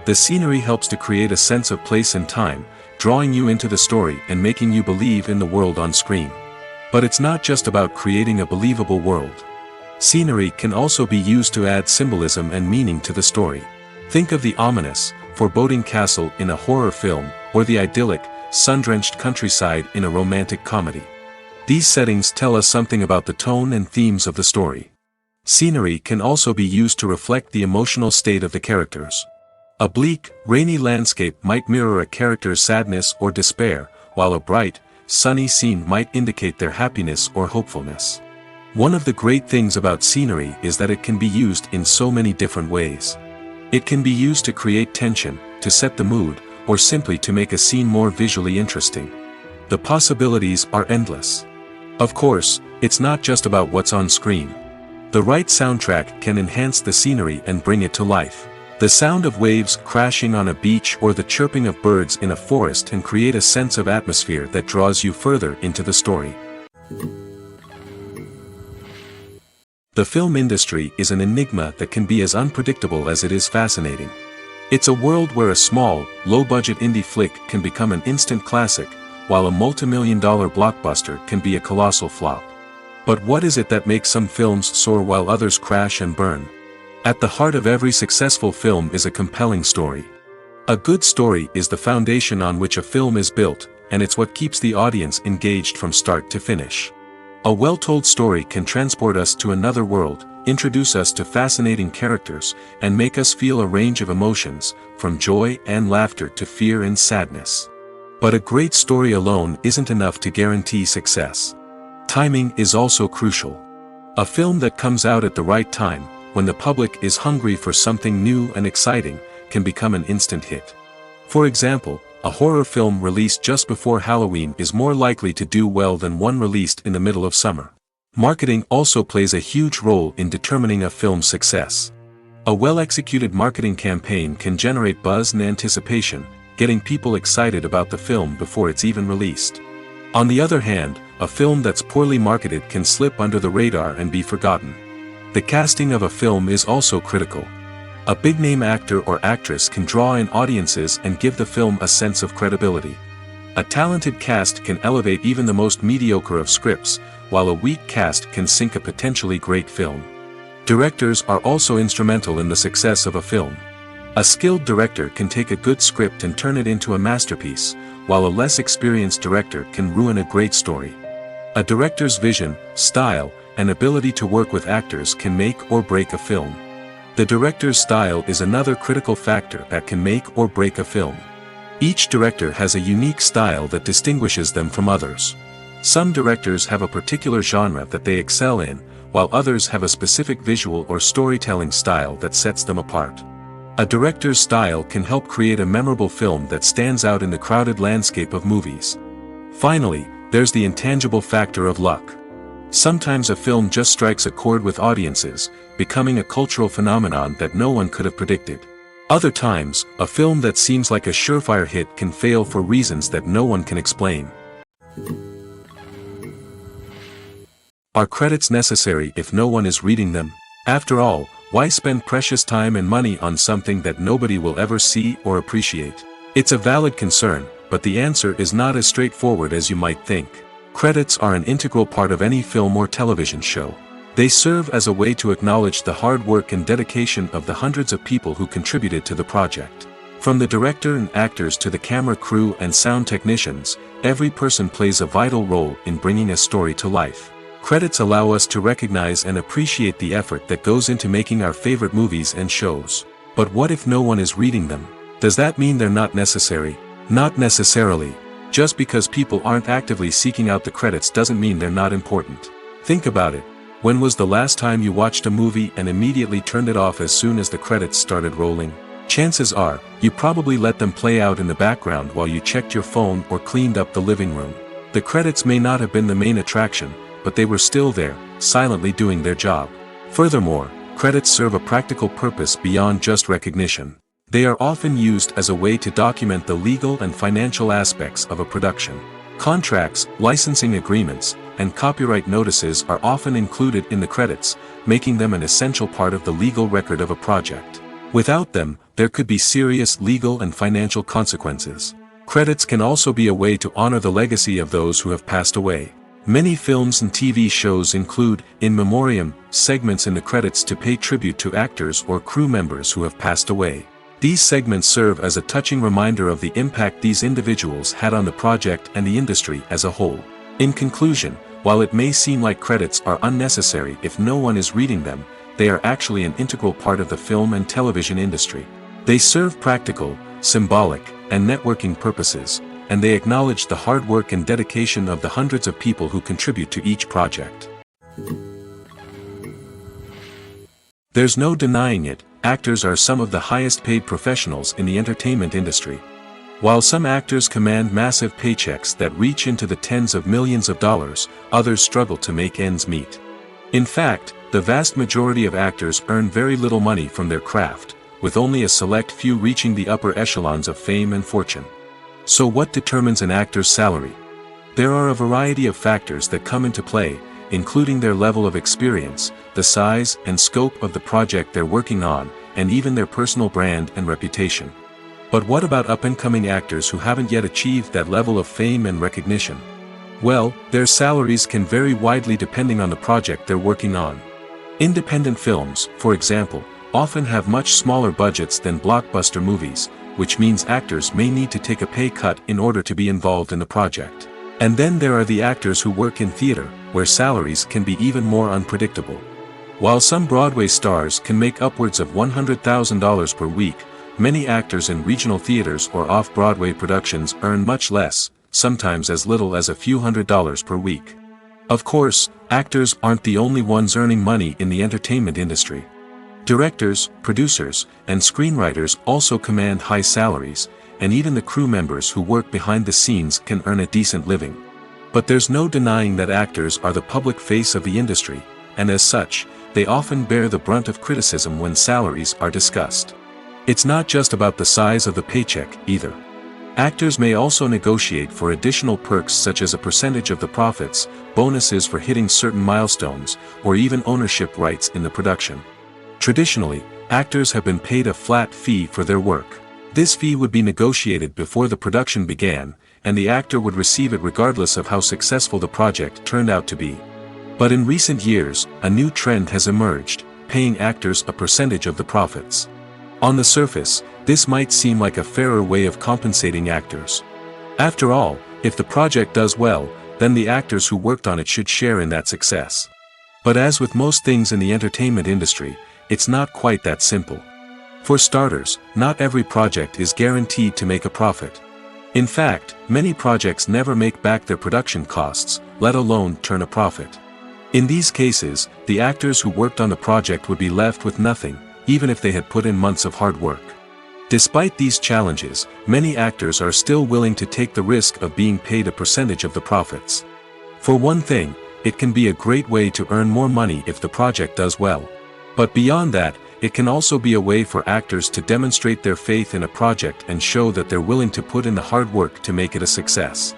The scenery helps to create a sense of place and time, drawing you into the story and making you believe in the world on screen. But it's not just about creating a believable world. Scenery can also be used to add symbolism and meaning to the story. Think of the ominous, foreboding castle in a horror film, or the idyllic, sun-drenched countryside in a romantic comedy. These settings tell us something about the tone and themes of the story. Scenery can also be used to reflect the emotional state of the characters. A bleak, rainy landscape might mirror a character's sadness or despair, while a bright, sunny scene might indicate their happiness or hopefulness. One of the great things about scenery is that it can be used in so many different ways. It can be used to create tension, to set the mood, or simply to make a scene more visually interesting. The possibilities are endless. Of course, it's not just about what's on screen. The right soundtrack can enhance the scenery and bring it to life. The sound of waves crashing on a beach or the chirping of birds in a forest can create a sense of atmosphere that draws you further into the story. The film industry is an enigma that can be as unpredictable as it is fascinating. It's a world where a small, low-budget indie flick can become an instant classic, while a multi-million-dollar blockbuster can be a colossal flop. But what is it that makes some films soar while others crash and burn? At the heart of every successful film is a compelling story. A good story is the foundation on which a film is built, and it's what keeps the audience engaged from start to finish. A well-told story can transport us to another world, introduce us to fascinating characters, and make us feel a range of emotions, from joy and laughter to fear and sadness. But a great story alone isn't enough to guarantee success. Timing is also crucial. A film that comes out at the right time, when the public is hungry for something new and exciting, can become an instant hit. For example, a horror film released just before Halloween is more likely to do well than one released in the middle of summer. Marketing also plays a huge role in determining a film's success. A well-executed marketing campaign can generate buzz and anticipation, getting people excited about the film before it's even released. On the other hand, a film that's poorly marketed can slip under the radar and be forgotten. The casting of a film is also critical. A big-name actor or actress can draw in audiences and give the film a sense of credibility. A talented cast can elevate even the most mediocre of scripts, while a weak cast can sink a potentially great film. Directors are also instrumental in the success of a film. A skilled director can take a good script and turn it into a masterpiece, while a less experienced director can ruin a great story. A director's vision, style, and ability to work with actors can make or break a film. The director's style is another critical factor that can make or break a film. Each director has a unique style that distinguishes them from others. Some directors have a particular genre that they excel in, while others have a specific visual or storytelling style that sets them apart. A director's style can help create a memorable film that stands out in the crowded landscape of movies. Finally, there's the intangible factor of luck. Sometimes a film just strikes a chord with audiences, becoming a cultural phenomenon that no one could have predicted. Other times, a film that seems like a surefire hit can fail for reasons that no one can explain. Are credits necessary if no one is reading them? After all, why spend precious time and money on something that nobody will ever see or appreciate? It's a valid concern, but the answer is not as straightforward as you might think. Credits are an integral part of any film or television show. They serve as a way to acknowledge the hard work and dedication of the hundreds of people who contributed to the project. From the director and actors to the camera crew and sound technicians, every person plays a vital role in bringing a story to life. Credits allow us to recognize and appreciate the effort that goes into making our favorite movies and shows. But what if no one is reading them? Does that mean they're not necessary? Not necessarily. Just because people aren't actively seeking out the credits doesn't mean they're not important. Think about it. When was the last time you watched a movie and immediately turned it off as soon as the credits started rolling? Chances are, you probably let them play out in the background while you checked your phone or cleaned up the living room. The credits may not have been the main attraction, but they were still there, silently doing their job. Furthermore, credits serve a practical purpose beyond just recognition. They are often used as a way to document the legal and financial aspects of a production. Contracts, licensing agreements, and copyright notices are often included in the credits, making them an essential part of the legal record of a project. Without them, there could be serious legal and financial consequences. Credits can also be a way to honor the legacy of those who have passed away. Many films and TV shows include, in memoriam, segments in the credits to pay tribute to actors or crew members who have passed away. These segments serve as a touching reminder of the impact these individuals had on the project and the industry as a whole. In conclusion, while it may seem like credits are unnecessary if no one is reading them, they are actually an integral part of the film and television industry. They serve practical, symbolic, and networking purposes, and they acknowledge the hard work and dedication of the hundreds of people who contribute to each project. There's no denying it, actors are some of the highest paid professionals in the entertainment industry. While some actors command massive paychecks that reach into the tens of millions of dollars, others struggle to make ends meet. In fact, the vast majority of actors earn very little money from their craft, with only a select few reaching the upper echelons of fame and fortune. So what determines an actor's salary? There are a variety of factors that come into play, including their level of experience, the size and scope of the project they're working on, and even their personal brand and reputation. But what about up-and-coming actors who haven't yet achieved that level of fame and recognition? Well, their salaries can vary widely depending on the project they're working on. Independent films, for example, often have much smaller budgets than blockbuster movies, which means actors may need to take a pay cut in order to be involved in the project. And then there are the actors who work in theater, where salaries can be even more unpredictable. While some Broadway stars can make upwards of $100,000 per week, many actors in regional theaters or off-Broadway productions earn much less, sometimes as little as a few $100s per week. Of course, actors aren't the only ones earning money in the entertainment industry. Directors, producers, and screenwriters also command high salaries, and even the crew members who work behind the scenes can earn a decent living. But there's no denying that actors are the public face of the industry, and as such, they often bear the brunt of criticism when salaries are discussed. It's not just about the size of the paycheck, either. Actors may also negotiate for additional perks such as a percentage of the profits, bonuses for hitting certain milestones, or even ownership rights in the production. Traditionally, actors have been paid a flat fee for their work. This fee would be negotiated before the production began, and the actor would receive it regardless of how successful the project turned out to be. But in recent years, a new trend has emerged, paying actors a percentage of the profits. On the surface, this might seem like a fairer way of compensating actors. After all, if the project does well, then the actors who worked on it should share in that success. But as with most things in the entertainment industry, it's not quite that simple. For starters, not every project is guaranteed to make a profit. In fact, many projects never make back their production costs, let alone turn a profit. In these cases, the actors who worked on the project would be left with nothing, even if they had put in months of hard work. Despite these challenges, many actors are still willing to take the risk of being paid a percentage of the profits. For one thing, it can be a great way to earn more money if the project does well. But beyond that, it can also be a way for actors to demonstrate their faith in a project and show that they're willing to put in the hard work to make it a success.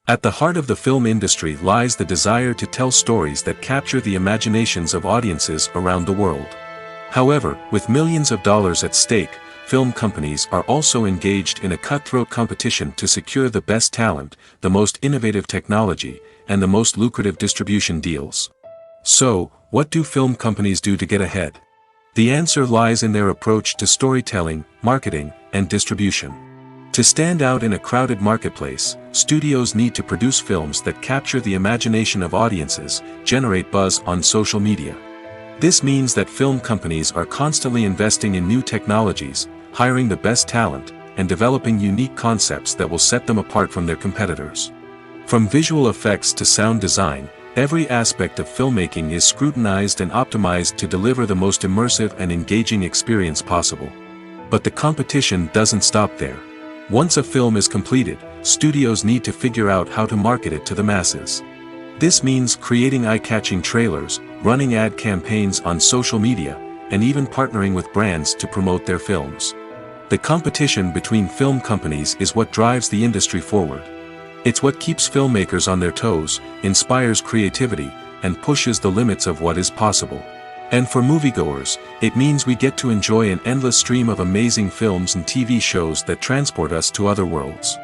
At the heart of the film industry lies the desire to tell stories that capture the imaginations of audiences around the world. However, with millions of dollars at stake, film companies are also engaged in a cutthroat competition to secure the best talent, the most innovative technology, and the most lucrative distribution deals. So, what do film companies do to get ahead? The answer lies in their approach to storytelling, marketing, and distribution. To stand out in a crowded marketplace, studios need to produce films that capture the imagination of audiences, generate buzz on social media. This means that film companies are constantly investing in new technologies, hiring the best talent, and developing unique concepts that will set them apart from their competitors. From visual effects to sound design, every aspect of filmmaking is scrutinized and optimized to deliver the most immersive and engaging experience possible. But the competition doesn't stop there. Once a film is completed, studios need to figure out how to market it to the masses. This means creating eye-catching trailers, running ad campaigns on social media, and even partnering with brands to promote their films. The competition between film companies is what drives the industry forward. It's what keeps filmmakers on their toes, inspires creativity, and pushes the limits of what is possible. And for moviegoers, it means we get to enjoy an endless stream of amazing films and TV shows that transport us to other worlds.